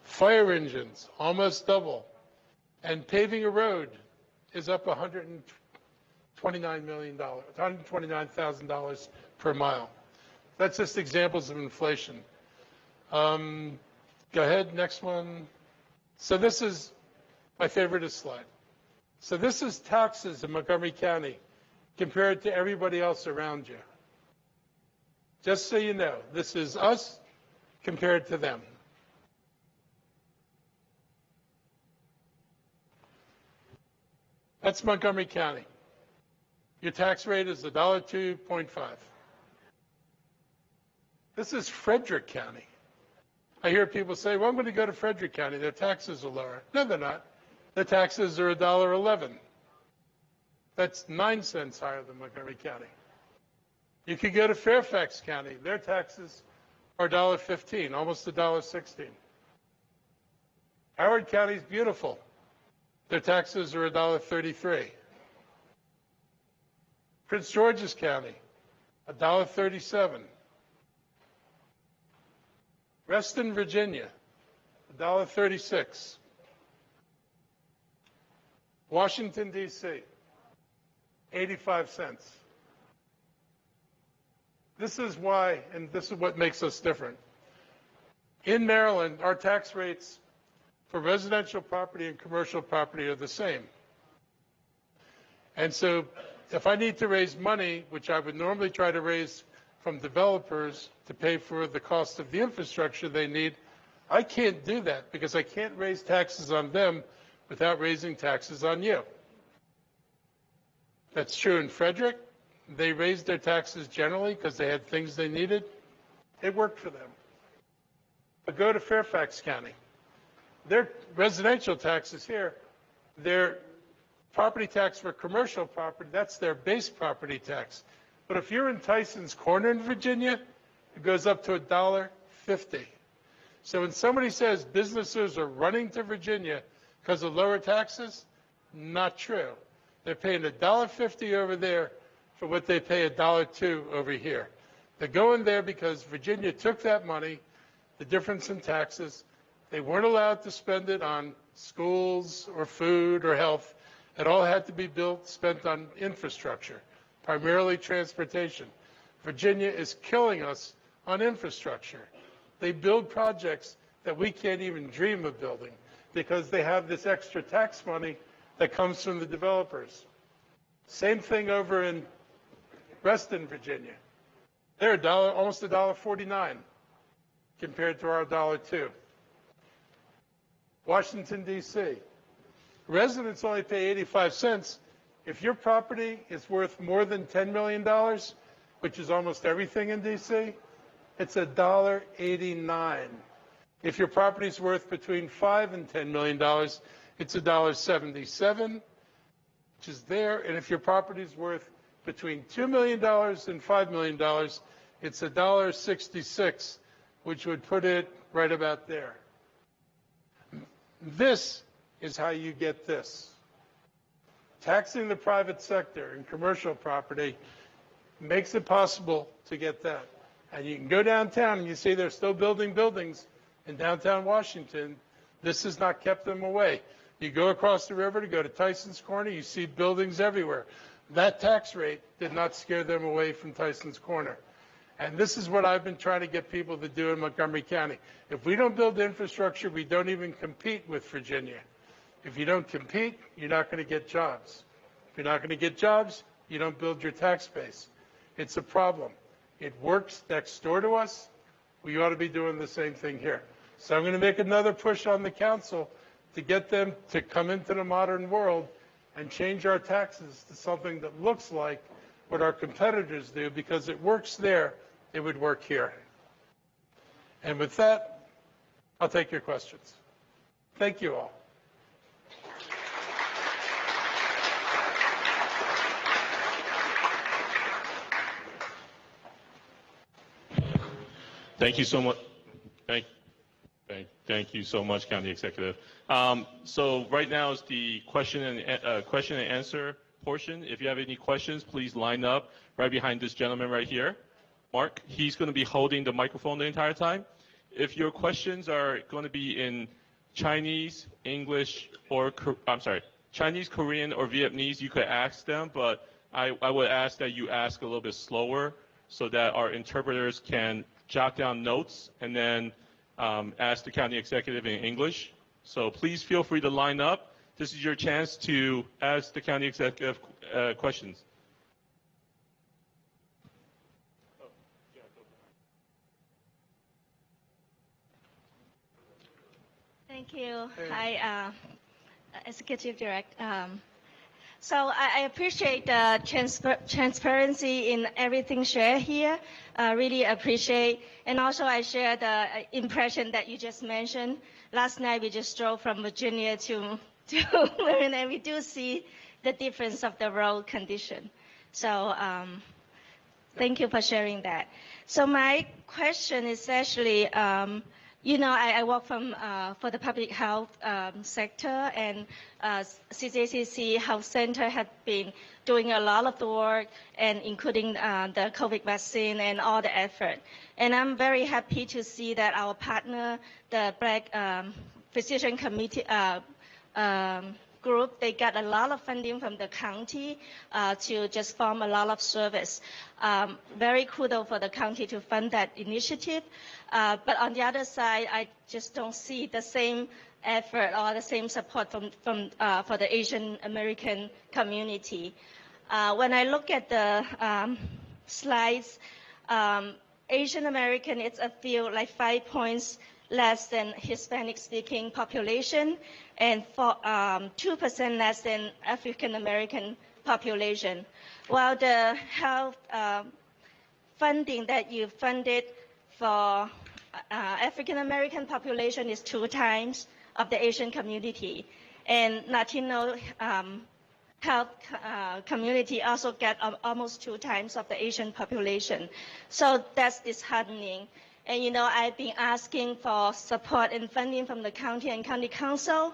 Fire engines, almost double. And paving a road is up $129 million, $129,000 per mile. That's just examples of inflation. Go ahead, next one. So this is my favorite slide. So this is taxes in Montgomery County compared to everybody else around you. Just so you know, this is us compared to them. That's Montgomery County. Your tax rate is $1.2.5. This is Frederick County. I hear people say, well, I'm going to go to Frederick County. Their taxes are lower. No, they're not. Their taxes are $1.11. That's 9 cents higher than Montgomery County. You could go to Fairfax County. Their taxes are $1.15, almost $1.16. Howard County is beautiful. Their taxes are $1.33. Prince George's County, $1.37. Reston, Virginia, $1.36. Washington, D.C., 85 cents. This is why, and this is what makes us different. In Maryland, our tax rates for residential property and commercial property are the same. And so if I need to raise money, which I would normally try to raise from developers to pay for the cost of the infrastructure they need, I can't do that because I can't raise taxes on them without raising taxes on you. That's true in Frederick. They raised their taxes generally because they had things they needed. It worked for them. But go to Fairfax County. Their residential taxes here, their property tax for commercial property, that's their base property tax. But if you're in Tyson's Corner in Virginia, it goes up to $1.50. So when somebody says businesses are running to Virginia because of lower taxes, not true. They're paying $1.50 over there for what they pay $1.02 over here. They're going there because Virginia took that money, the difference in taxes. They weren't allowed to spend it on schools or food or health. It all had to be spent on infrastructure, primarily transportation. Virginia is killing us on infrastructure. They build projects that we can't even dream of building because they have this extra tax money that comes from the developers. Same thing over in Reston, Virginia. They're almost $1.49 compared to our $1.02. Washington, D.C. Residents only pay 85 cents. If your property is worth more than $10 million, which is almost everything in D.C., it's $1.89. If your property is worth between $5 and $10 million, it's $1.77, which is there. And if your property is worth between $2 million and $5 million, it's $1.66, which would put it right about there. This is how you get this. Taxing the private sector and commercial property makes it possible to get that. And you can go downtown and you see they're still building buildings in downtown Washington. This has not kept them away. You go across the river to go to Tyson's Corner, you see buildings everywhere. That tax rate did not scare them away from Tyson's Corner. And this is what I've been trying to get people to do in Montgomery County. If we don't build infrastructure, we don't even compete with Virginia. If you don't compete, you're not going to get jobs. If you're not going to get jobs, you don't build your tax base. It's a problem. It works next door to us. We ought to be doing the same thing here. So I'm going to make another push on the council to get them to come into the modern world and change our taxes to something that looks like what our competitors do, because it works there, it would work here. And with that, I'll take your questions. Thank you all. Thank you so much. Thank you so much, County Executive. So right now is the question and answer portion. If you have any questions, please line up right behind this gentleman right here, Mark. He's going to be holding the microphone the entire time. If your questions are going to be in Chinese, English, or Chinese, Korean, or Vietnamese, you could ask them, but I would ask that you ask a little bit slower so that our interpreters can jot down notes and then ask the county executive in English. So please feel free to line up. This is your chance to ask the county executive questions. Thank you. Hi, Executive Director. So I appreciate the transparency in everything shared here. Really appreciate. And also I share the impression that you just mentioned. Last night we just drove from Virginia to Maryland, and we do see the difference of the road condition. So thank you for sharing that. So my question is actually, I work for the public health sector, and CCACC Health Center have been doing a lot of the work, and including the COVID vaccine and all the effort. And I'm very happy to see that our partner, the Black Physician Committee group, they got a lot of funding from the county to just form a lot of service. Very kudos for the county to fund that initiative. But on the other side, I just don't see the same effort or the same support for the Asian American community. When I look at the slides, Asian American, it's a few, like 5 points less than Hispanic speaking population, and 2% less than African American population. While the health funding that you funded for African American population is 2 times of the Asian community, and Latino health community also get almost 2 times of the Asian population. So that's disheartening. And I've been asking for support and funding from the county and county council,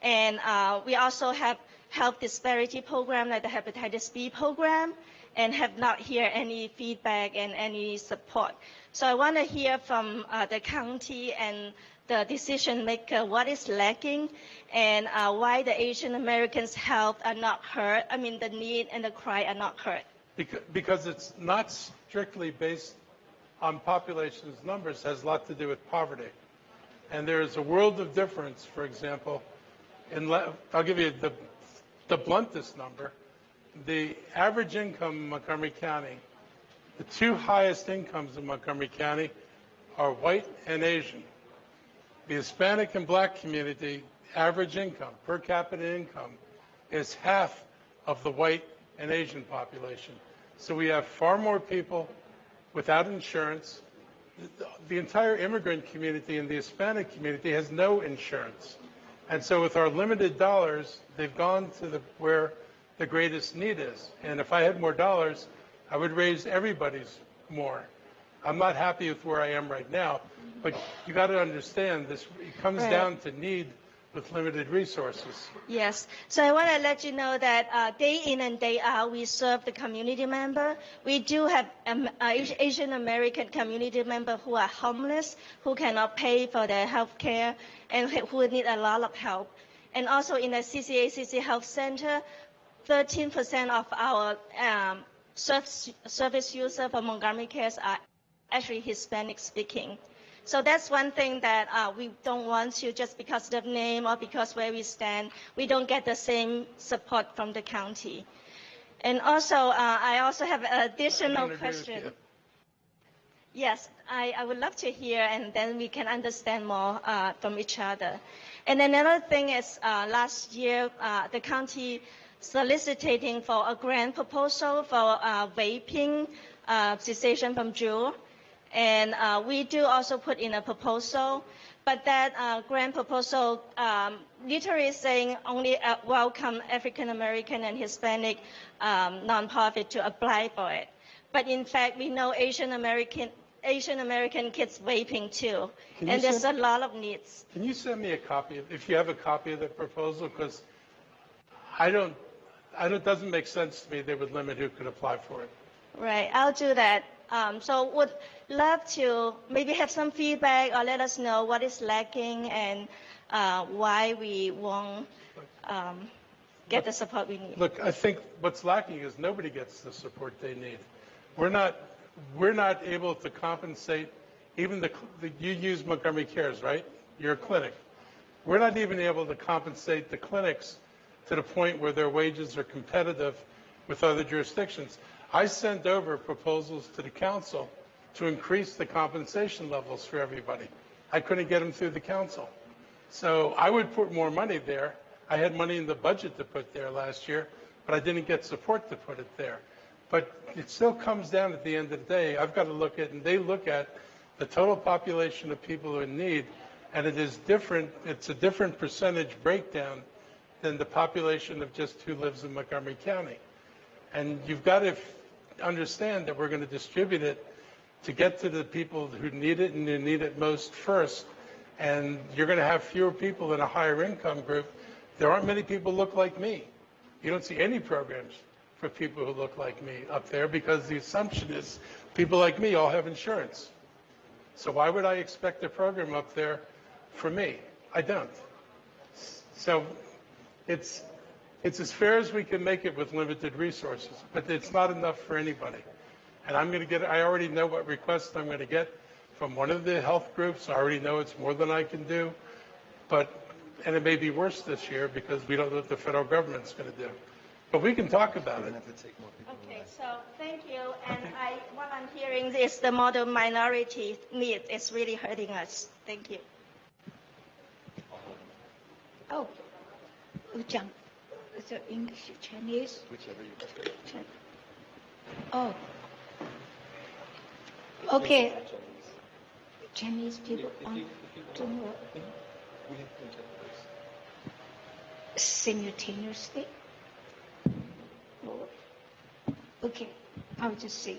and we also have health disparity program like the hepatitis B program, and have not heard any feedback and any support. So I want to hear from the county and the decision maker what is lacking, and why the Asian Americans' health are not heard. I mean, the need and the cry are not heard. Because it's not strictly based on population's numbers, has a lot to do with poverty. And there is a world of difference. For example, I'll give you the bluntest number. The average income in Montgomery County, the 2 highest incomes in Montgomery County are white and Asian. The Hispanic and Black community average income, per capita income, is half of the white and Asian population. So we have far more people without insurance. The entire immigrant community and the Hispanic community has no insurance. And so with our limited dollars, they've gone to where the greatest need is. And if I had more dollars, I would raise everybody's more. I'm not happy with where I am right now, but you got to understand this. It comes down to need with limited resources. Yes. So I want to let you know that day in and day out, we serve the community member. We do have Asian American community members who are homeless, who cannot pay for their health care, and who need a lot of help. And also in the CCACC Health Center, 13% of our service users for Montgomery Cares are actually Hispanic speaking. So that's one thing that we don't want to, just because of the name or because where we stand, we don't get the same support from the county. And also, I also have an additional question. Yes, I would love to hear, and then we can understand more from each other. And another thing is, last year, the county soliciting for a grant proposal for vaping cessation from June. And we do also put in a proposal, but that grant proposal literally saying only welcome African American and Hispanic nonprofit to apply for it. But in fact, we know Asian American kids vaping too, and there's a lot of needs. Can you send me a copy, if you have a copy of the proposal? Because it doesn't make sense to me they would limit who could apply for it. Right, I'll do that. So would love to maybe have some feedback or let us know what is lacking and why we won't get the support we need. Look, I think what's lacking is nobody gets the support they need. We're not able to compensate, even you use Montgomery Cares, right? You're a clinic. We're not even able to compensate the clinics to the point where their wages are competitive with other jurisdictions. I sent over proposals to the council to increase the compensation levels for everybody. I couldn't get them through the council. So I would put more money there. I had money in the budget to put there last year, but I didn't get support to put it there. But it still comes down at the end of the day, I've got to look at, and they look at the total population of people who are in need, and it is different, it's a different percentage breakdown than the population of just who lives in Montgomery County. And you've got to understand that we're going to distribute it to get to the people who need it and who need it most first. And you're going to have fewer people in a higher income group. There aren't many people who look like me. You don't see any programs for people who look like me up there because the assumption is people like me all have insurance. So why would I expect a program up there for me? I don't. So it's as fair as we can make it with limited resources, but it's not enough for anybody. And I already know what requests I'm going to get from one of the health groups. I already know it's more than I can do, and it may be worse this year because we don't know what the federal government's going to do. But we can talk about it. Okay, so thank you. And what I'm hearing is the model minority need is really hurting us. Thank you. Oh, 我讲 is it English, Chinese? Whichever you prefer. Oh, okay. Chinese people don't work simultaneously. Okay, I'll just say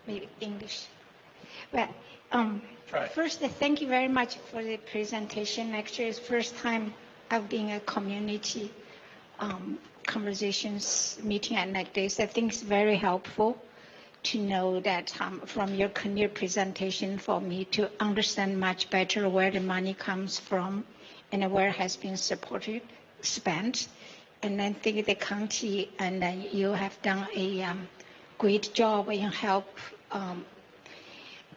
maybe English. Well, first, thank you very much for the presentation. Actually, it's the first time I've been in a community conversations meeting like this. I think it's very helpful to know that from your clear presentation for me to understand much better where the money comes from and where it has been spent. And I think the county and you have done a great job in help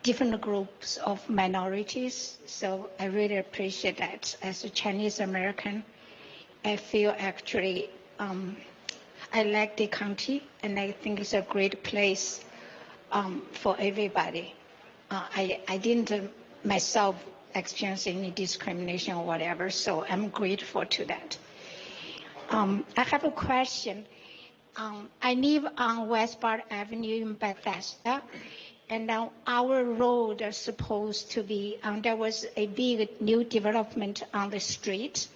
different groups of minorities. So I really appreciate that. As a Chinese American, I feel actually I like the county and I think it's a great place for everybody. I didn't myself experience any discrimination or whatever, so I'm grateful to that. I have a question. I live on West Bard Avenue in Bethesda, and now our road is supposed to be, there was a big new development on the street,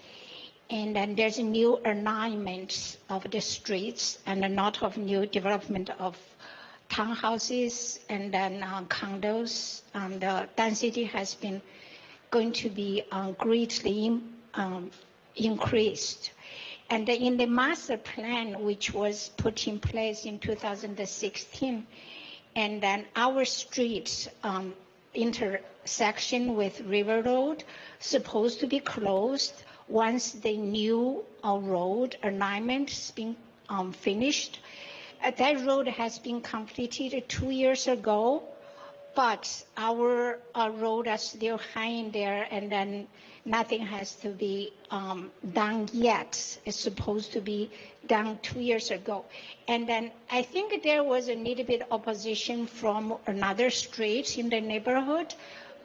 and then there's a new alignment of the streets and a lot of new development of townhouses and then condos. The density has been going to be greatly increased. And in the master plan, which was put in place in 2016, and then our street intersection with River Road supposed to be closed once the new road alignment has been finished. That road has been completed 2 years ago, but our road is still hanging there, and then nothing has to be done yet. It's supposed to be done 2 years ago. And then I think there was a little bit opposition from another street in the neighborhood,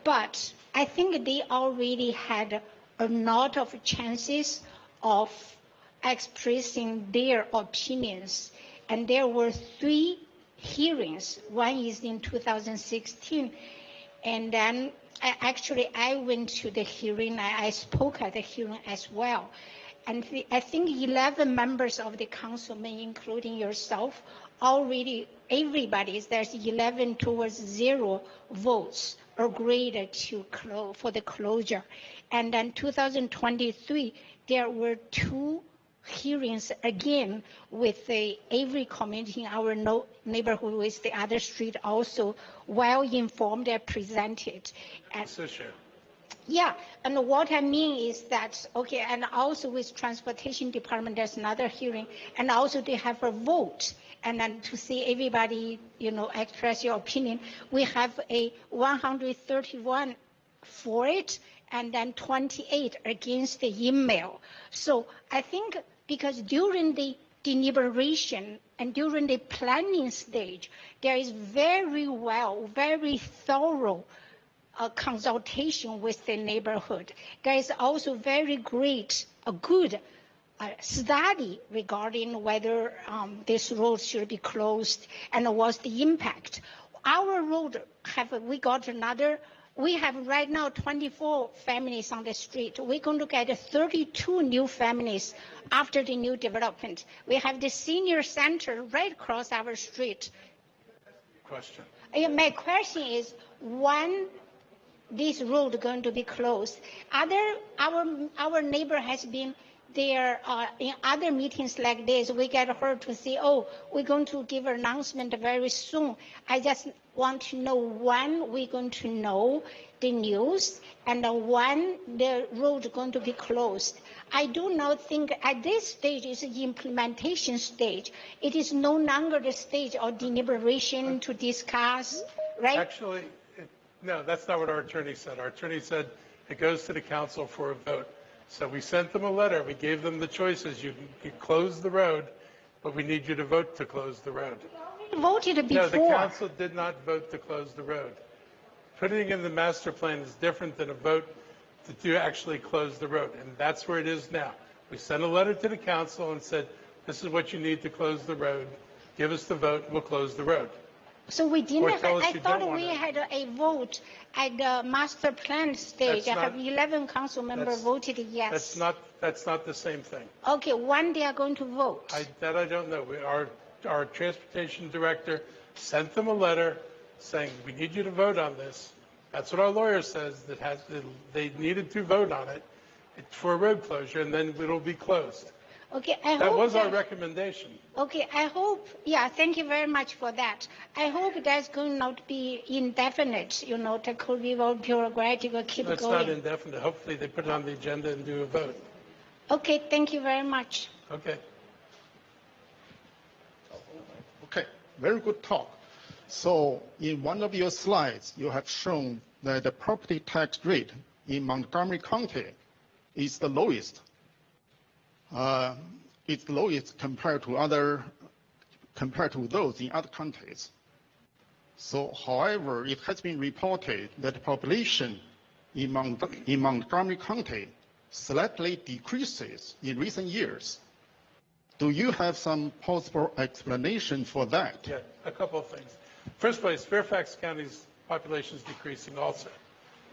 but I think they already had a lot of chances of expressing their opinions. And there were 3 hearings. One is in 2016. And then I went to the hearing. I spoke at the hearing as well. And I think 11 members of the councilmen, including yourself, already, there's 11 towards 0 votes agreed for the closure. And then 2023, there were 2 hearings again with the Avery community in our neighborhood, with the other street also well informed and presented. And So sure. yeah, and what I mean is that, okay, and also with transportation department, there's another hearing, and also they have a vote, and then to see everybody, express your opinion. We have a 131 for it, and then 28 against the email. So I think because during the deliberation and during the planning stage, there is very thorough consultation with the neighborhood. There is also very good study regarding whether this road should be closed and what's the impact. Our road we have right now 24 families on the street. We're going to get 32 new families after the new development. We have the senior center right across our street. Question. My question is, when this road going to be closed? Our neighbor has been there in other meetings like this. We get her to say, oh, we're going to give an announcement very soon. I just want to know when we're going to know the news and when the road is going to be closed. I do not think at this stage is the implementation stage. It is no longer the stage of deliberation to discuss, right? Actually, no, that's not what our attorney said. Our attorney said it goes to the council for a vote. So we sent them a letter. We gave them the choices. You can close the road, but we need you to vote to close the road. We voted before. No, the council did not vote to close the road. Putting in the master plan is different than a vote to actually close the road, and that's where it is now. We sent a letter to the council and said, this is what you need to close the road. Give us the vote, and we'll close the road. So we didn't. I thought we to. had a vote at the master plan stage. I have 11 council members voted yes. That's not the same thing. Okay, when they are going to vote? That I don't know. Our transportation director sent them a letter saying we need you to vote on this. That's what our lawyer says. They needed to vote on it for a road closure, and then it'll be closed. Okay, that was our recommendation. Okay, I hope, thank you very much for that. I hope that's going not to be indefinite, the could be bureaucratic or keep That's going. Not indefinite. Hopefully they put it on the agenda and do a vote. Okay, thank you very much. Okay. Okay, very good talk. So in one of your slides, you have shown that the property tax rate in Montgomery County is the lowest. It's lowest compared to those in other countries. So, however, it has been reported that the population in Montgomery County slightly decreases in recent years. Do you have some possible explanation for that? Yeah, a couple of things. First place, Fairfax County's population is decreasing also.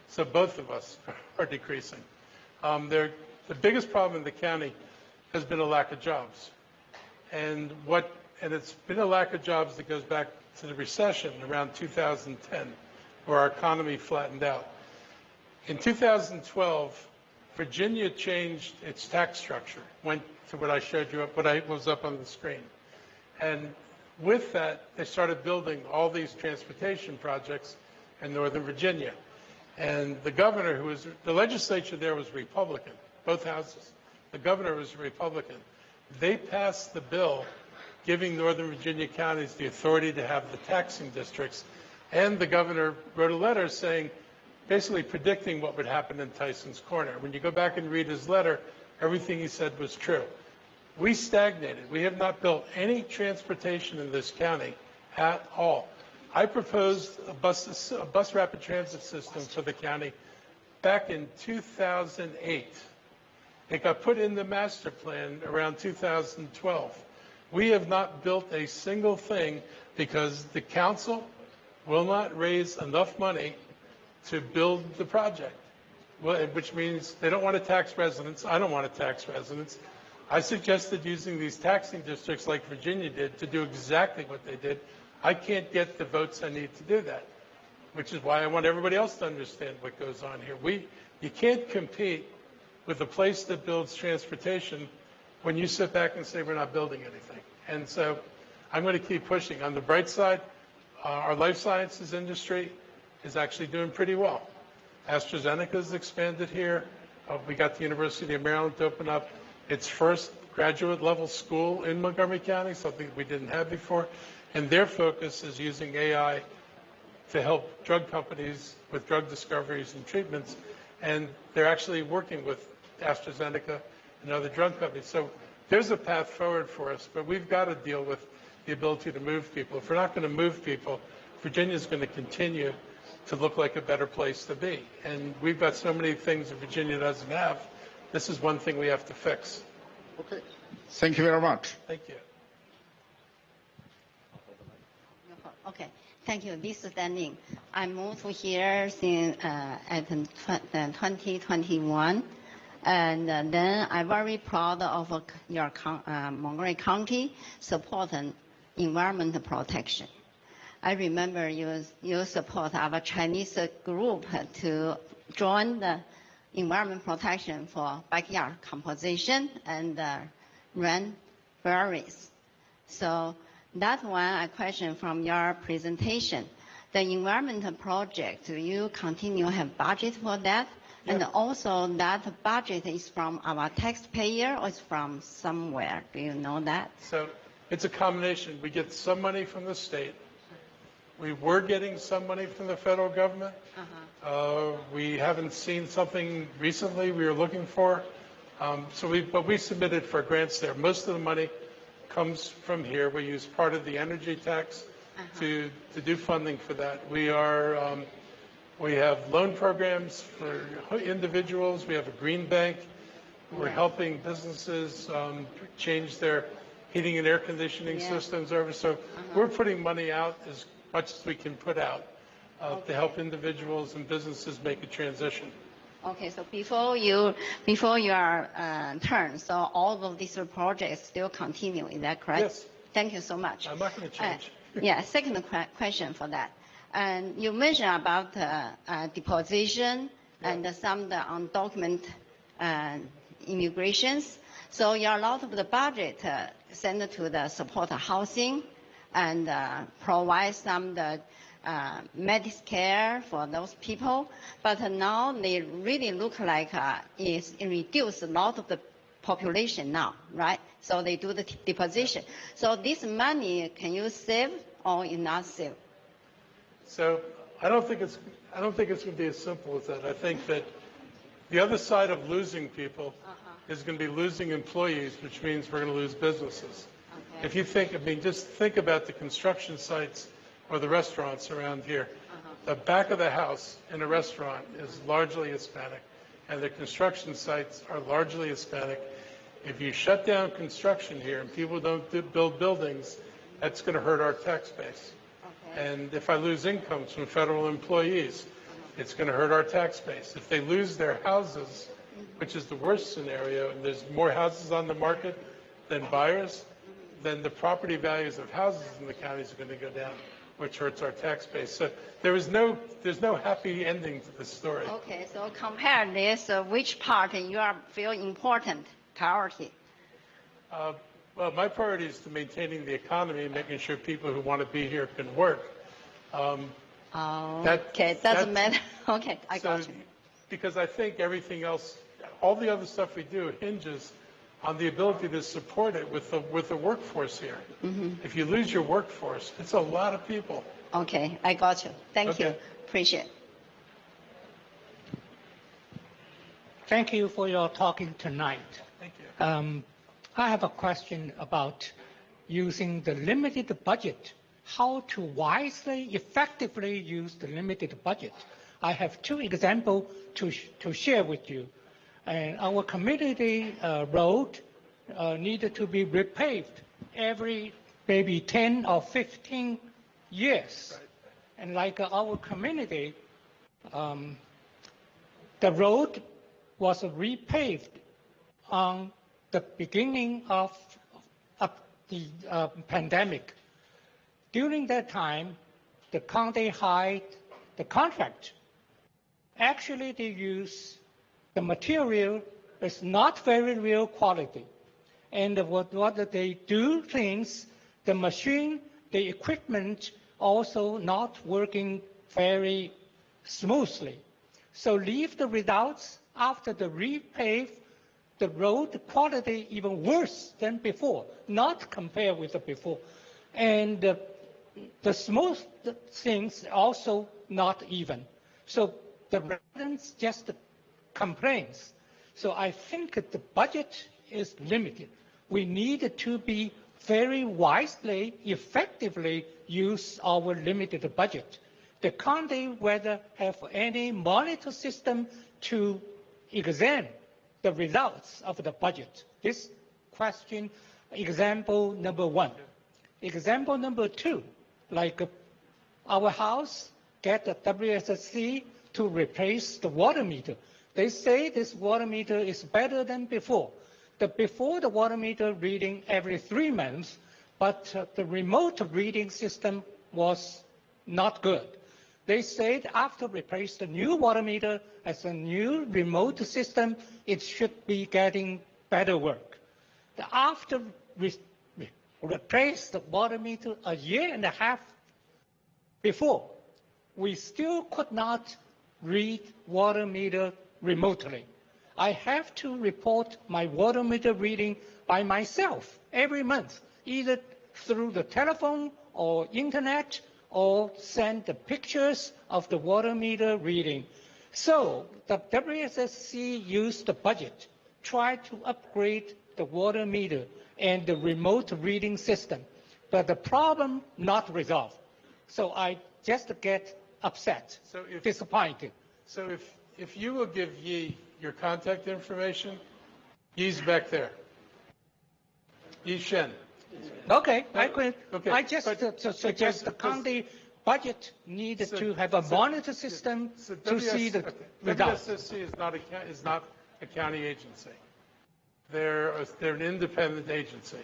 So both of us are decreasing. The biggest problem in the county has been a lack of jobs. And it's been a lack of jobs that goes back to the recession around 2010, where our economy flattened out. In 2012, Virginia changed its tax structure, went to what I showed you, what was up on the screen. And with that, they started building all these transportation projects in Northern Virginia. And the governor, the legislature there was Republican, both houses. The governor was a Republican. They passed the bill giving Northern Virginia counties the authority to have the taxing districts. And the governor wrote a letter saying, basically predicting what would happen in Tyson's Corner. When you go back and read his letter, everything he said was true. We stagnated. We have not built any transportation in this county at all. I proposed a bus rapid transit system for the county back in 2008. It got put in the master plan around 2012. We have not built a single thing because the council will not raise enough money to build the project, which means they don't want to tax residents. I don't want to tax residents. I suggested using these taxing districts like Virginia did to do exactly what they did. I can't get the votes I need to do that, which is why I want everybody else to understand what goes on here. You can't compete with a place that builds transportation when you sit back and say we're not building anything. And so I'm going to keep pushing. On the bright side, our life sciences industry is actually doing pretty well. AstraZeneca's expanded here. We got the University of Maryland to open up its first graduate level school in Montgomery County, something we didn't have before. And their focus is using AI to help drug companies with drug discoveries and treatments. And they're actually working with AstraZeneca and other drug companies. So there's a path forward for us, but we've got to deal with the ability to move people. If we're not going to move people, Virginia's going to continue to look like a better place to be. And we've got so many things that Virginia doesn't have. This is one thing we have to fix. Okay. Thank you very much. Thank you. Okay. Thank you. This is Danning. I moved here since at 2021. And then I'm very proud of your Montgomery County supporting environmental protection. I remember you support our Chinese group to join the environment protection for backyard composition and rainforests. So that's one a question from your presentation. The environmental project, do you continue to have budget for that? Yeah. And also that budget is from our taxpayer or is from somewhere? Do you know that? So it's a combination. We get some money from the state. We were getting some money from the federal government. We haven't seen something recently we were looking for. But we submitted for grants there. Most of the money comes from here. We use part of the energy tax to do funding for that. We have loan programs for individuals. We have a green bank. We're helping businesses change their heating and air conditioning systems over. So we're putting money out as much as we can put out to help individuals and businesses make a transition. Okay, so before your turn, so all of these projects still continue, is that correct? Yes. Thank you so much. I'm not going to change. Yeah, second question for that. And you mentioned about deposition and some of the undocumented immigrations. So a lot of the budget sent to the support housing and provide some of the Medicare for those people. But now they really look like it reduced a lot of the population now, right? So they do the deposition. So this money, can you save or you not save? So I don't think it's going to be as simple as that. I think that the other side of losing people is going to be losing employees, which means we're going to lose businesses. Okay. If you think, just think about the construction sites or the restaurants around here. The back of the house in a restaurant is largely Hispanic, and the construction sites are largely Hispanic. If you shut down construction here and people don't build buildings, that's going to hurt our tax base. And if I lose incomes from federal employees, it's going to hurt our tax base. If they lose their houses, which is the worst scenario, and there's more houses on the market than buyers, then the property values of houses in the counties are going to go down, which hurts our tax base. So there's no happy ending to this story. Okay, so compare this, which part you feel important, priority? Well, my priority is to maintaining the economy, making sure people who want to be here can work. Okay, doesn't matter. Okay, I got you. Because I think everything else, all the other stuff we do hinges on the ability to support it with the workforce here. If you lose your workforce, it's a lot of people. Okay, I got you. Thank you. Okay. Appreciate it. Thank you for your talking tonight. Thank you. I have a question about using the limited budget, how to wisely, effectively use the limited budget. I have two examples to share with you. And our community road needed to be repaved every maybe 10 or 15 years. And like our community, the road was repaved on the beginning of the pandemic. During that time, the county hired the contract. Actually, they use the material is not very real quality. And what they do things, the machine, the equipment also not working very smoothly. So leave the results after the repave, the road quality even worse than before, not compared with the before. And the smooth things also not even. So the residents just complains. So I think that the budget is limited. We need to be very wisely, effectively use our limited budget. The county whether have any monitor system to examine the results of the budget. This question, example number one. Example number two, like our house get a WSSC to replace the water meter. They say this water meter is better than before. Before the water meter reading every 3 months, but the remote reading system was not good. They said after replace the new water meter as a new remote system, it should be getting better work. After replace the water meter a year and a half before, we still could not read water meter remotely. I have to report my water meter reading by myself every month, either through the telephone or internet, or send the pictures of the water meter reading. So the WSSC used the budget, try to upgrade the water meter and the remote reading system, but the problem not resolved. So I just get upset, disappointed. So if you will give Yi your contact information, Yi's back there. Yi Shen. Okay, I could. Okay, I just suggest the county budget needed to have a monitor system to see the results. WSSC is not a county agency. They're an independent agency,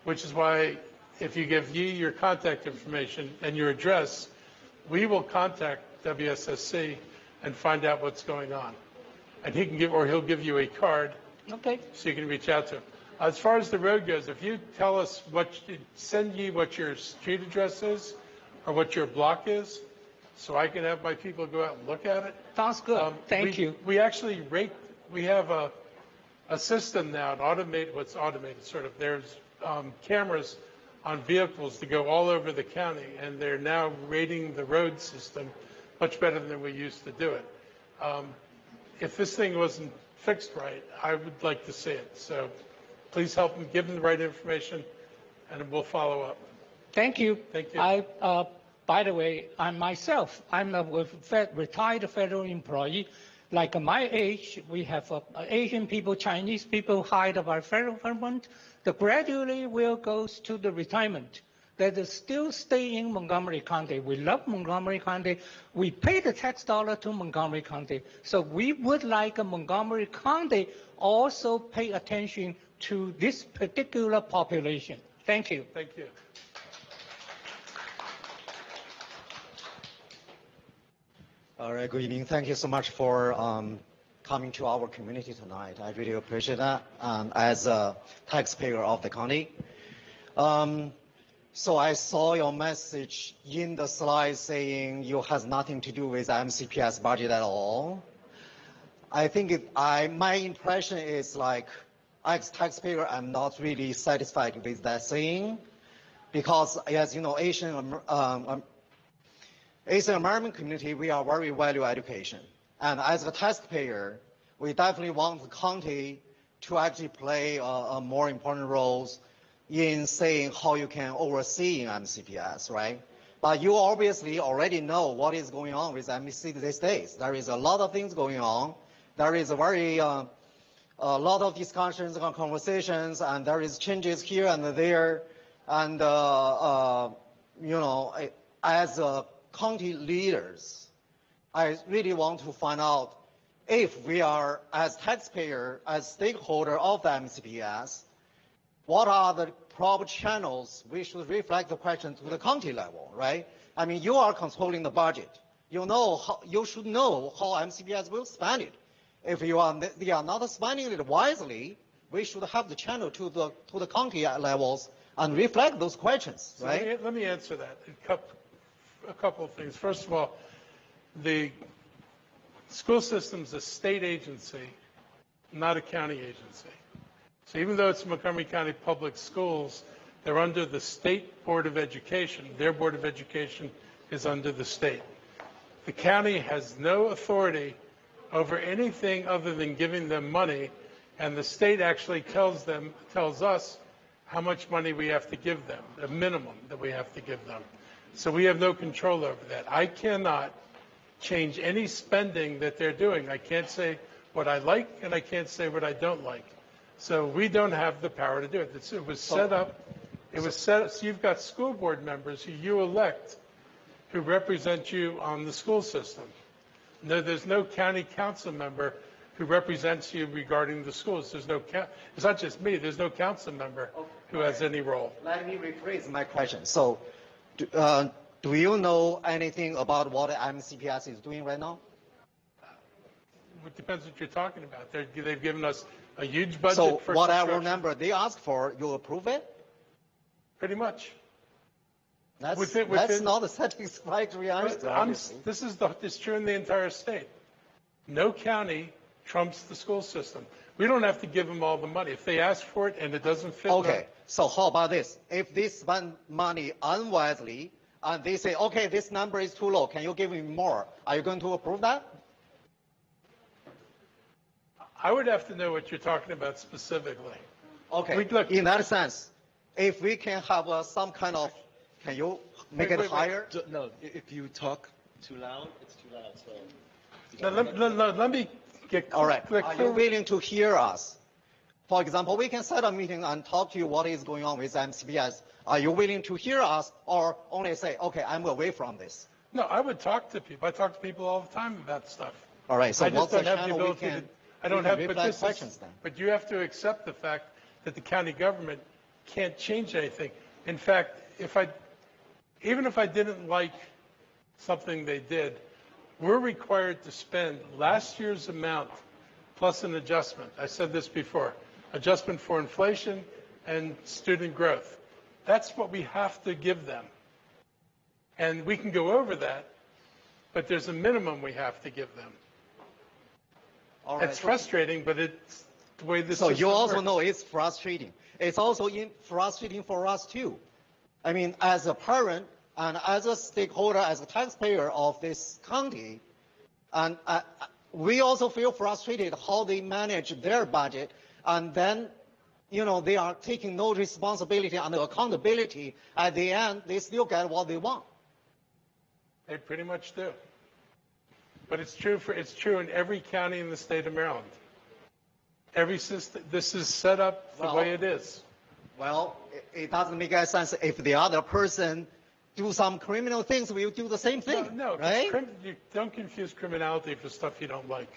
which is why if you give Yi your contact information and your address, we will contact WSSC and find out what's going on. And he'll give you a card. Okay. So you can reach out to him. As far as the road goes, if you tell us send Yi what your street address is or what your block is, so I can have my people go out and look at it. Sounds good. Thank you. We actually we have a system now, what's automated sort of. There's cameras on vehicles to go all over the county, and they're now rating the road system much better than we used to do it. If this thing wasn't fixed right, I would like to see it. So please help them, give them the right information, and we'll follow up. Thank you. Thank you. By the way, I'm a retired federal employee. Like my age, we have Asian people, Chinese people hired by federal government. That gradually will go to the retirement. That is still stay in Montgomery County. We love Montgomery County. We pay the tax dollar to Montgomery County. So we would like Montgomery County also pay attention to this particular population. Thank you. Thank you. All right, good evening. Thank you so much for coming to our community tonight. I really appreciate that as a taxpayer of the county. So I saw your message in the slide saying you has nothing to do with MCPS budget at all. I think my impression is like, as taxpayer, I'm not really satisfied with that thing, because as you know, Asian American community, we are very value education. And as a taxpayer, we definitely want the county to actually play a more important role in saying how you can oversee MCPS, right? But you obviously already know what is going on with MCP these days. There is a lot of things going on. There is a lot of discussions and conversations, and there is changes here and there. And, you know, as county leaders, I really want to find out if we are, as taxpayer, as stakeholder of the MCPS, what are the proper channels we should reflect the question to the county level, right? I mean, you are controlling the budget. You should know how MCPS will spend it. If they are not spending it wisely, we should have the channel to the county levels and reflect those questions, right? So let me answer that. A couple of things. First of all, the school system's a state agency, not a county agency. So even though it's Montgomery County Public Schools, they're under the State Board of Education. Their Board of Education is under the state. The county has no authority over anything other than giving them money, and the state actually tells us how much money we have to give them, the minimum that we have to give them. So we have no control over that. I cannot change any spending that they're doing. I can't say what I like, and I can't say what I don't like. So we don't have the power to do it. It was set up. So you've got school board members who you elect who represent you on the school system. No, there's no county council member who represents you regarding the schools. It's not just me. There's no council member who has any role. Let me rephrase my question. So do you know anything about what MCPS is doing right now? It depends what you're talking about. They've given us a huge budget so for whatever number they ask for, you approve it? Pretty much. That's not a satisfactory answer. This is true in the entire state. No county trumps the school system. We don't have to give them all the money. If they ask for it and it doesn't fit. Okay, so how about this? If they spend money unwisely and they say, okay, this number is too low, can you give me more? Are you going to approve that? I would have to know what you're talking about specifically. Okay, in that sense, if we can have some kind of, can you make it higher? No, if you talk too loud, it's too loud. So let me get all right. Are you willing to hear us? For example, we can set a meeting and talk to you what is going on with MCPS. Are you willing to hear us or only say, okay, I'm away from this? No, I would talk to people. I talk to people all the time about stuff. All right, so what's the channel we can but you have to accept the fact that the county government can't change anything. In fact, even if I didn't like something they did, we're required to spend last year's amount plus an adjustment. I said this before, adjustment for inflation and student growth. That's what we have to give them. And we can go over that, but there's a minimum we have to give them. All right, it's frustrating, but it's the way this. So you also know it's frustrating. It's also frustrating for us too. I mean, as a parent and as a stakeholder, as a taxpayer of this county, and we also feel frustrated how they manage their budget, and then, you know, they are taking no responsibility and accountability. At the end, they still get what they want. They pretty much do. But it's true in every county in the state of Maryland. Every system, this is set up the way it is. Well, it doesn't make any sense if the other person do some criminal things, we'll do the same thing. No, right? You don't confuse criminality for stuff you don't like.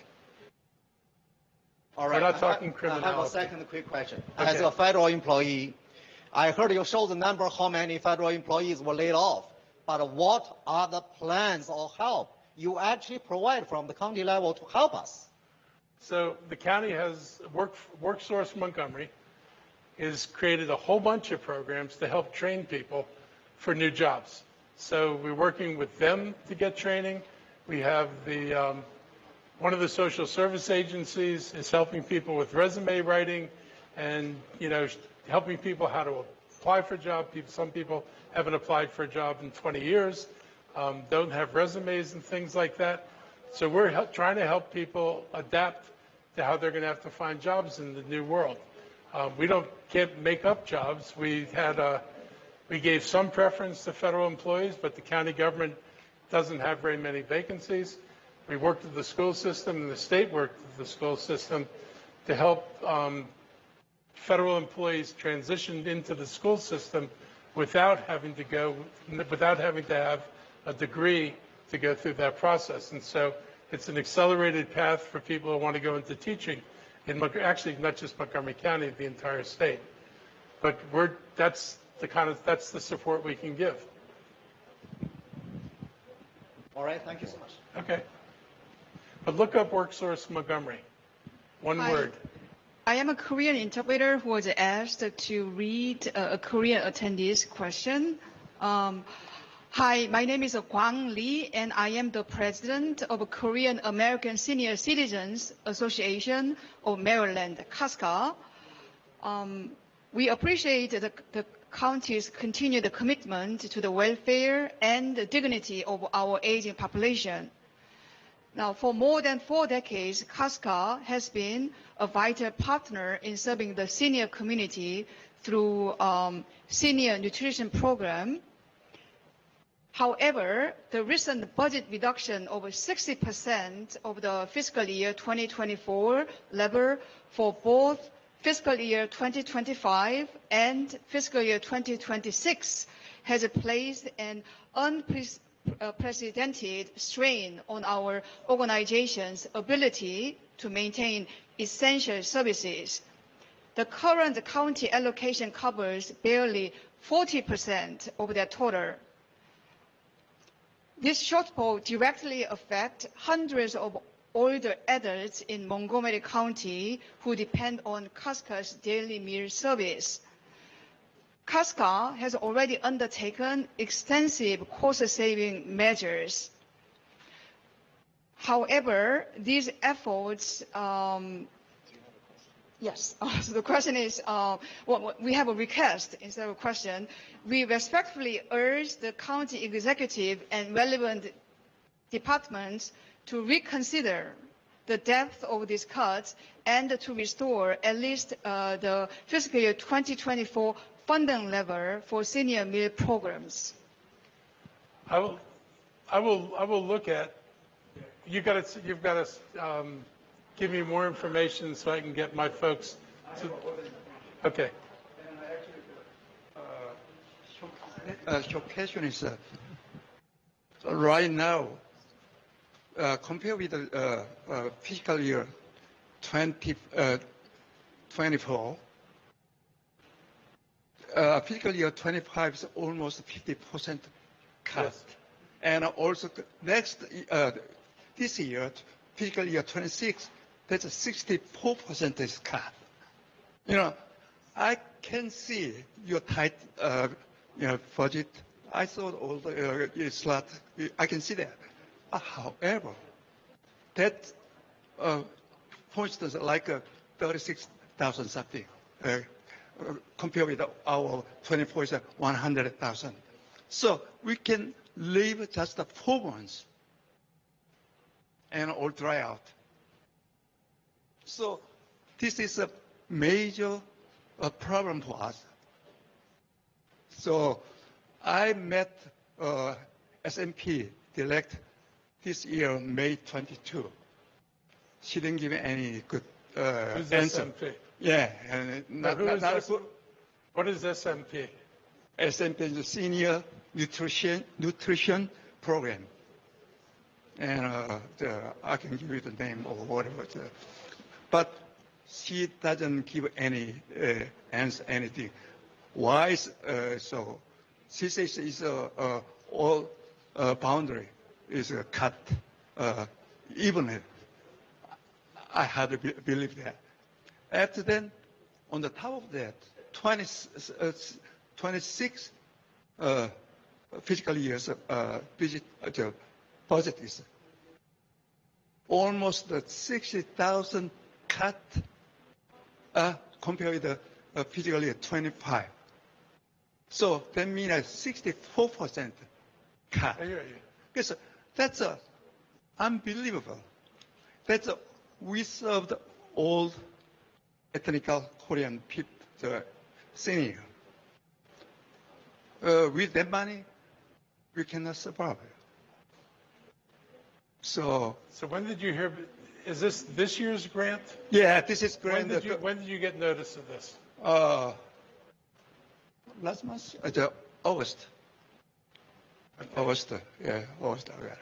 All right. We're not talking criminality. I have a second quick question. Okay. As a federal employee, I heard you show the number how many federal employees were laid off. But what are the plans or help you actually provide from the county level to help us? So the county has WorkSource Montgomery has created a whole bunch of programs to help train people for new jobs. So we're working with them to get training. We have the One of the social service agencies is helping people with resume writing and, helping people how to apply for a job. Some people haven't applied for a job in 20 years, don't have resumes and things like that. So we're trying to help people adapt to how they're going to have to find jobs in the new world. We can't make up jobs. We gave some preference to federal employees, but the county government doesn't have very many vacancies. We worked with the school system, and the state worked with the school system to help federal employees transition into the school system without having to have a degree to go through that process. And so it's an accelerated path for people who want to go into teaching actually not just Montgomery County, the entire state. But that's the support we can give. All right, thank you so much. Okay. But look up WorkSource Montgomery. One word. I am a Korean interpreter who was asked to read a Korean attendee's question. Hi, my name is Kwang Lee, and I am the president of Korean American Senior Citizens Association of Maryland, KASCA. We appreciate the county's continued commitment to the welfare and the dignity of our aging population. Now, for more than 4 decades, KASCA has been a vital partner in serving the senior community through senior nutrition program. However, the recent budget reduction over 60% of the fiscal year 2024 level for both fiscal year 2025 and fiscal year 2026 has placed an unprecedented strain on our organization's ability to maintain essential services. The current county allocation covers barely 40% of their total. This shortfall directly affects hundreds of older adults in Montgomery County who depend on KASCA's daily meal service. KASCA has already undertaken extensive cost-saving measures. However, these efforts, yes, so the question is, we have a request instead of a question. We respectfully urge the county executive and relevant departments to reconsider the depth of these cuts and to restore at least the fiscal year 2024 funding level for senior meal programs. I will look at. You've got to give me more information so I can get my folks to. Okay. Your question is right now, compared with the fiscal year 2024, fiscal year 25 is almost 50% cut. Yes. And also this year, fiscal year 26, that's a 64% is cut. I can see your tight budget. I thought all the slot, I can see that. However, that, for instance, like 36,000 something, compared with our 24 is 100,000. So we can leave just 4 months and all dry out. So this is a major problem for us. So I met SMP direct this year, May 22. She didn't give me any good Who's answer. SMP? Yeah. And What is SMP? SMP is a senior nutrition program. And I can give you the name or whatever. But she doesn't give any answer, anything. Why so? She says it's all boundary is cut evenly. I had to believe that. After then, on the top of that, 26 fiscal years budget is almost 60,000 cut compared with physically 25. So that means 64% cut. I hear you. Because that's unbelievable. We served all ethnic Korean people, the senior. With that money, we cannot survive. So when did you hear? Is this year's grant? Yeah, this is grant. When did you get notice of this? Last month, August. Okay. August, yeah, August. Yeah.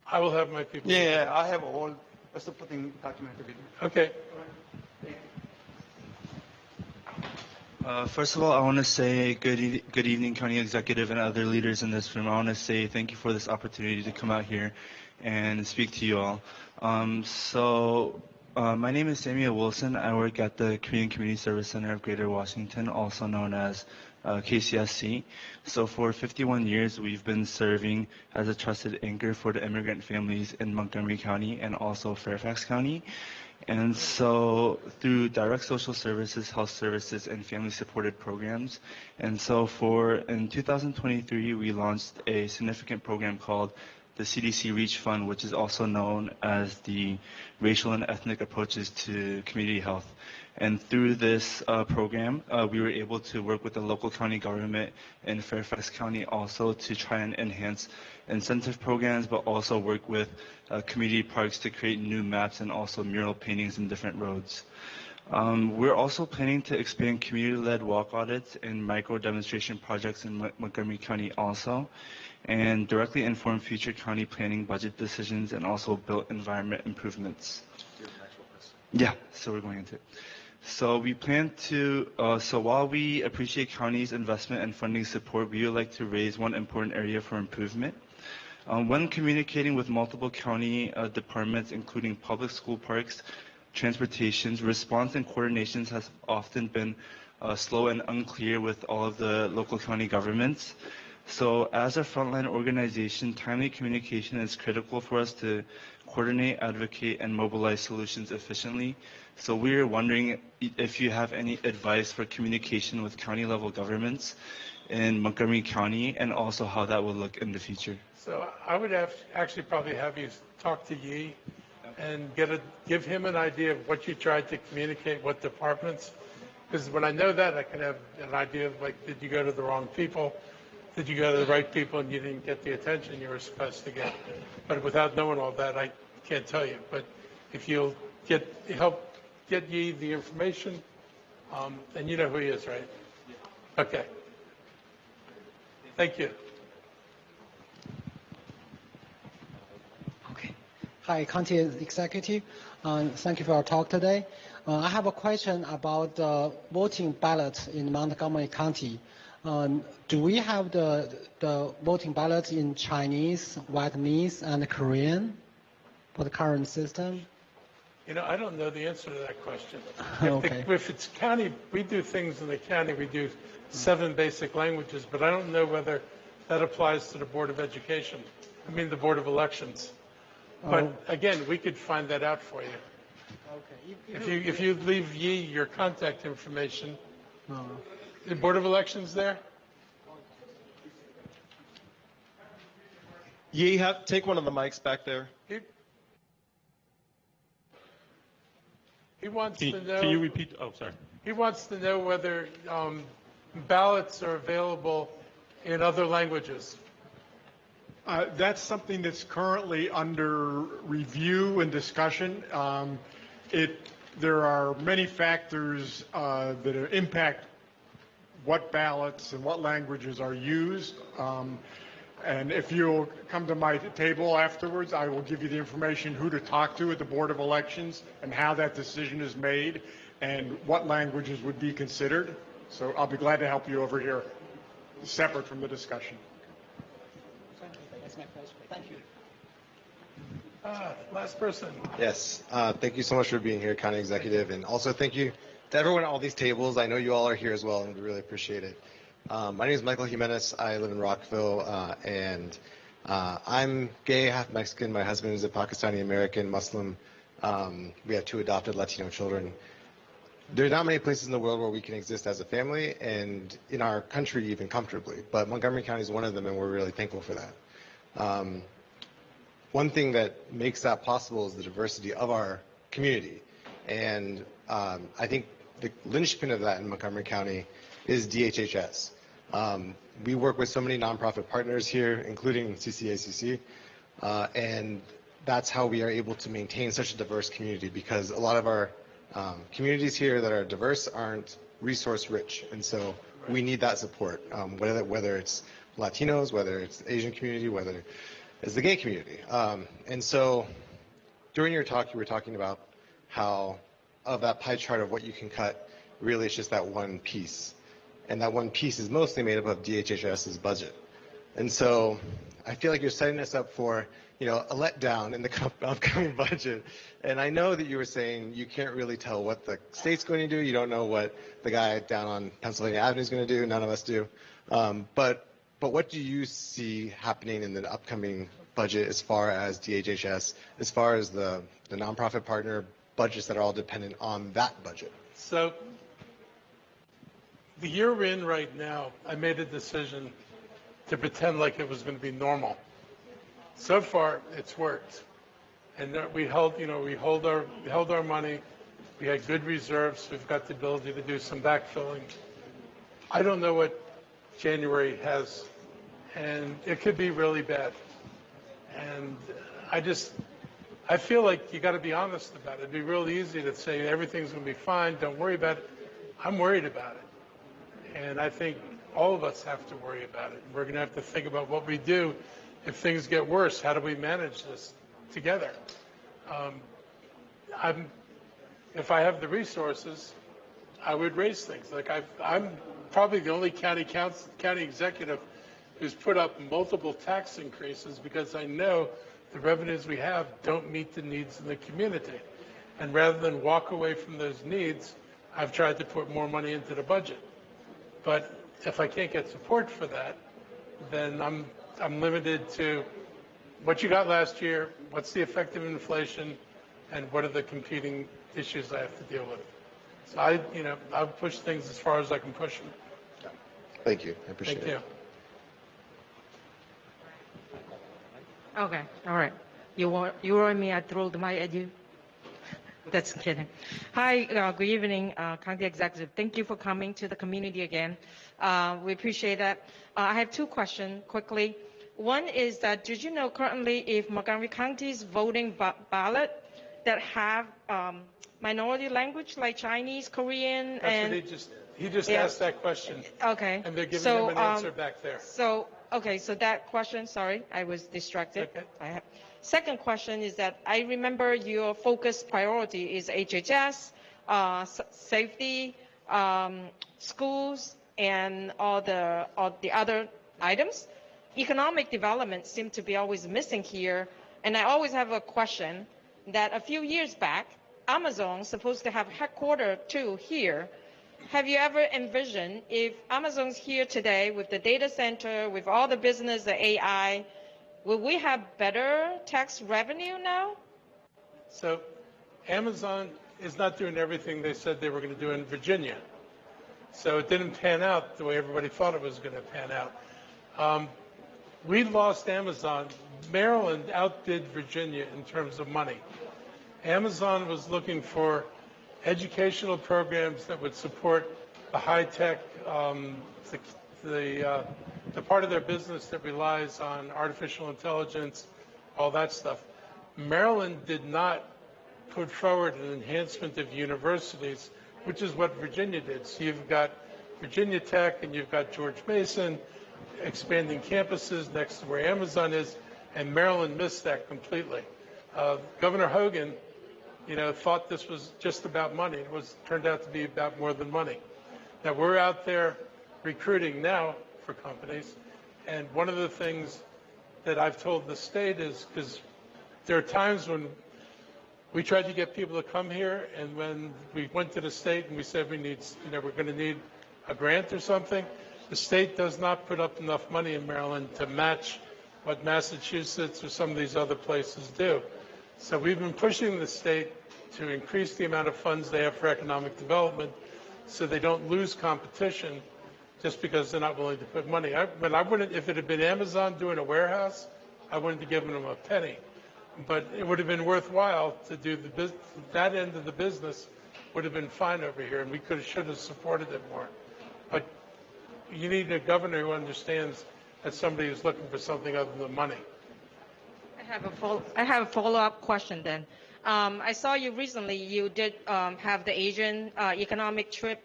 I will have my people. Yeah, I have all supporting document with me. Okay. First of all, I want to say good evening, County Executive and other leaders in this room. I want to say thank you for this opportunity to come out here and speak to you all. My name is Samuel Wilson. I work at the Korean Community Service Center of Greater Washington, also known as KCSC. So for 51 years, we've been serving as a trusted anchor for the immigrant families in Montgomery County and also Fairfax County. And so through direct social services, health services, and family-supported programs. And so in 2023, we launched a significant program called the CDC REACH Fund, which is also known as the Racial and Ethnic Approaches to Community Health. And through this program, we were able to work with the local county government in Fairfax County also to try and enhance incentive programs, but also work with community parks to create new maps and also mural paintings in different roads. We're also planning to expand community-led walk audits and micro demonstration projects in Montgomery County also, and directly inform future county planning budget decisions and also built environment improvements. Yeah, so we're going into it. So we plan to, so while we appreciate county's investment and funding support, we would like to raise one important area for improvement. When communicating with multiple county departments, including public school parks, transportations, response and coordinations has often been slow and unclear with all of the local county governments. So as a frontline organization, timely communication is critical for us to coordinate, advocate, and mobilize solutions efficiently. So we are wondering if you have any advice for communication with county level governments in Montgomery County and also how that will look in the future. So I would actually probably have you talk to Yi and give him an idea of what you tried to communicate, what departments, because when I know that, I can have an idea of, like, did you go to the wrong people? Did you go to the right people and you didn't get the attention you were supposed to get? But without knowing all that, I can't tell you. But if you'll help get Yi the information, and you know who he is, right? Okay. Thank you. Okay. Hi, County Executive. Thank you for your talk today. I have a question about the voting ballots in Montgomery County. Do we have the voting ballots in Chinese, Vietnamese, and Korean for the current system? You know, I don't know the answer to that question. Okay. If it's county, we do things in the county. We do 7 basic languages, but I don't know whether that applies to the Board of Education. I mean, the Board of Elections. But again, we could find that out for you. Okay. If you leave Yi your contact information, the Board of Elections there? Yi, take one of the mics back there. He wants to know. Can you repeat? Oh, sorry. He wants to know whether ballots are available in other languages. That's something that's currently under review and discussion. There are many factors that impact what ballots and what languages are used. And if you'll come to my table afterwards, I will give you the information who to talk to at the Board of Elections and how that decision is made and what languages would be considered. So I'll be glad to help you over here, separate from the discussion. That's my question. Thank you. Last person. Yes. Thank you so much for being here, County Executive. And also thank you to everyone at all these tables. I know you all are here as well, and we really appreciate it. My name is Michael Jimenez. I live in Rockville, and I'm gay, half Mexican. My husband is a Pakistani American Muslim. We have 2 adopted Latino children. There's not many places in the world where we can exist as a family, and in our country even comfortably. But Montgomery County is one of them, and we're really thankful for that. One thing that makes that possible is the diversity of our community. And I think the linchpin of that in Montgomery County is DHHS. We work with so many nonprofit partners here, including CCACC, and that's how we are able to maintain such a diverse community, because a lot of our communities here that are diverse aren't resource rich, and so we need that support, whether it's Latinos, whether it's the Asian community, whether it's the gay community. And so during your talk, you were talking about how of that pie chart of what you can cut, really it's just that one piece. And that one piece is mostly made up of DHHS's budget. And so I feel like you're setting us up for, a letdown in the upcoming budget. And I know that you were saying you can't really tell what the state's going to do. You don't know what the guy down on Pennsylvania Avenue is going to do. None of us do. But what do you see happening in the upcoming budget as far as DHHS, as far as the nonprofit partner budgets that are all dependent on that budget? So the year we're in right now, I made a decision to pretend like it was going to be normal. So far, it's worked, and we held our money. We had good reserves. We've got the ability to do some backfilling. I don't know what January has, and it could be really bad. And I feel like you got to be honest about it. It'd be real easy to say everything's going to be fine. Don't worry about it. I'm worried about it, and I think all of us have to worry about it. We're going to have to think about what we do if things get worse. How do we manage this together? If I have the resources, I would raise things. Like I'm probably the only county executive who's put up multiple tax increases because I know the revenues we have don't meet the needs in the community. And rather than walk away from those needs, I've tried to put more money into the budget. But if I can't get support for that, then I'm limited to what you got last year, what's the effect of inflation, and what are the competing issues I have to deal with. So I'll push things as far as I can push them. Thank you. I appreciate it. Thank you. Okay, all right. You want me? I throw the mic at you. That's kidding. Hi, good evening, County Executive. Thank you for coming to the community again. We appreciate that. I have 2 questions quickly. One is that did you know currently if Montgomery County's voting ballot that have minority language like Chinese, Korean, and he just asked that question. Okay. And they're giving him an answer back there. So that question, sorry, I was distracted. Okay. Second question is that I remember your focus priority is HHS, safety, schools, and all the other items. Economic development seems to be always missing here. And I always have a question that a few years back, Amazon supposed to have headquarters too here. Have you ever envisioned if Amazon's here today with the data center, with all the business, the AI, will we have better tax revenue now? So Amazon is not doing everything they said they were going to do in Virginia. So it didn't pan out the way everybody thought it was going to pan out. We lost Amazon. Maryland outdid Virginia in terms of money. Amazon was looking for educational programs that would support the high-tech, the part of their business that relies on artificial intelligence, all that stuff. Maryland did not put forward an enhancement of universities, which is what Virginia did. So you've got Virginia Tech and you've got George Mason expanding campuses next to where Amazon is, and Maryland missed that completely. Governor Hogan, thought this was just about money. It turned out to be about more than money. Now we're out there recruiting now for companies, and one of the things that I've told the state is, because there are times when we tried to get people to come here, and when we went to the state and we said we need, we're going to need a grant or something, the state does not put up enough money in Maryland to match what Massachusetts or some of these other places do. So we've been pushing the state to increase the amount of funds they have for economic development so they don't lose competition just because they're not willing to put money. If it had been Amazon doing a warehouse, I wouldn't have given them a penny. But it would have been worthwhile to do that end of the business would have been fine over here, and we should have supported it more. But you need a governor who understands that somebody is looking for something other than money. I have a follow-up question then. I saw you recently, you did have the Asian economic trip.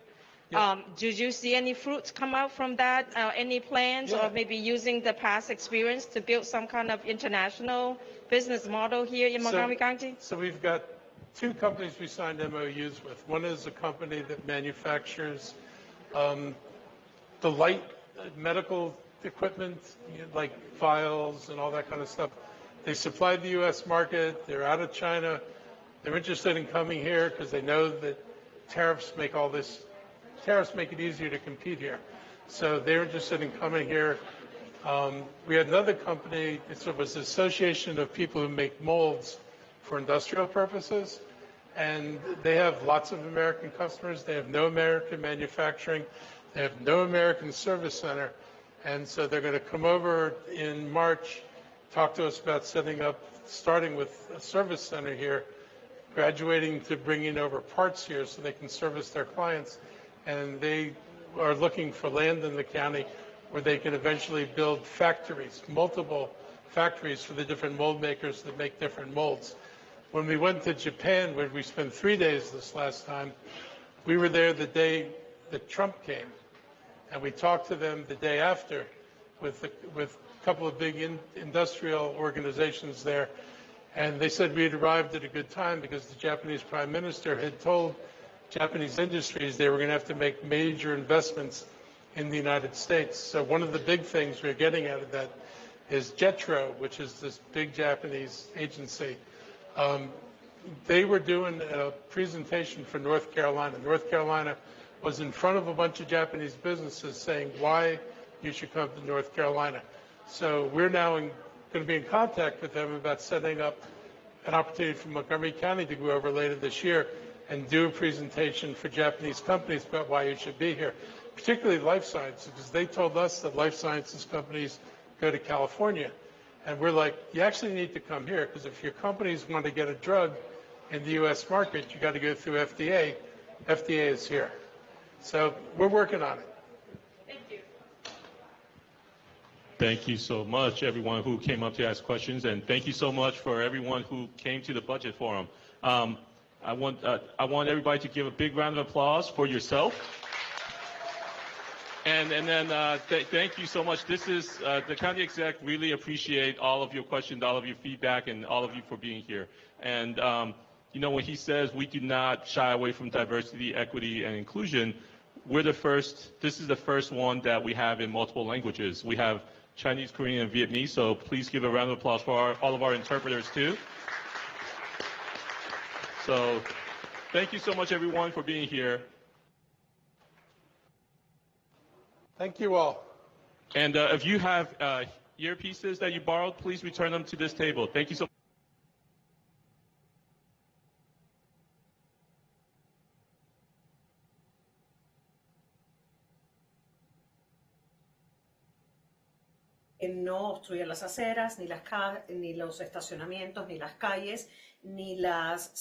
Did you see any fruits come out from that? Any plans or maybe using the past experience to build some kind of international business model here in Montgomery County? So we've got two companies we signed MOUs with. One is a company that manufactures the light medical equipment, like vials and all that kind of stuff. They supply the U.S. market. They're out of China. They're interested in coming here because they know that tariffs make it easier to compete here. So they're interested in coming here. We had another company, it was an association of people who make molds for industrial purposes, and they have lots of American customers. They have no American manufacturing. They have no American service center, and so they're going to come over in March, talk to us about starting with a service center here, graduating to bringing over parts here so they can service their clients. And they are looking for land in the county where they can eventually build factories, multiple factories for the different mold makers that make different molds. When we went to Japan, where we spent 3 days this last time, we were there the day that Trump came, and we talked to them the day after with a couple of big industrial organizations there, and they said we had arrived at a good time because the Japanese Prime Minister had told Japanese industries they were going to have to make major investments in the United States. So one of the big things we're getting out of that is JETRO, which is this big Japanese agency. They were doing a presentation for North Carolina. North Carolina was in front of a bunch of Japanese businesses saying why you should come to North Carolina. So we're now going to be in contact with them about setting up an opportunity for Montgomery County to go over later this year and do a presentation for Japanese companies about why you should be here, particularly life sciences, because they told us that life sciences companies go to California. And we're like, you actually need to come here, because if your companies want to get a drug in the U.S. market, you got to go through FDA. FDA is here. So we're working on it. Thank you. Thank you so much, everyone who came up to ask questions, and thank you so much for everyone who came to the budget forum. I want everybody to give a big round of applause for yourself. And then thank you so much. This is the county exec really appreciate all of your questions, all of your feedback, and all of you for being here. And when he says we do not shy away from diversity, equity, and inclusion, this is the first one that we have in multiple languages. We have Chinese, Korean, and Vietnamese, so please give a round of applause for all of our interpreters too. So thank you so much, everyone, for being here. Thank you all. And if you have earpieces that you borrowed, please return them to this table. Thank you so much. No obstruir las aceras, ni los estacionamientos, ni las calles, ni las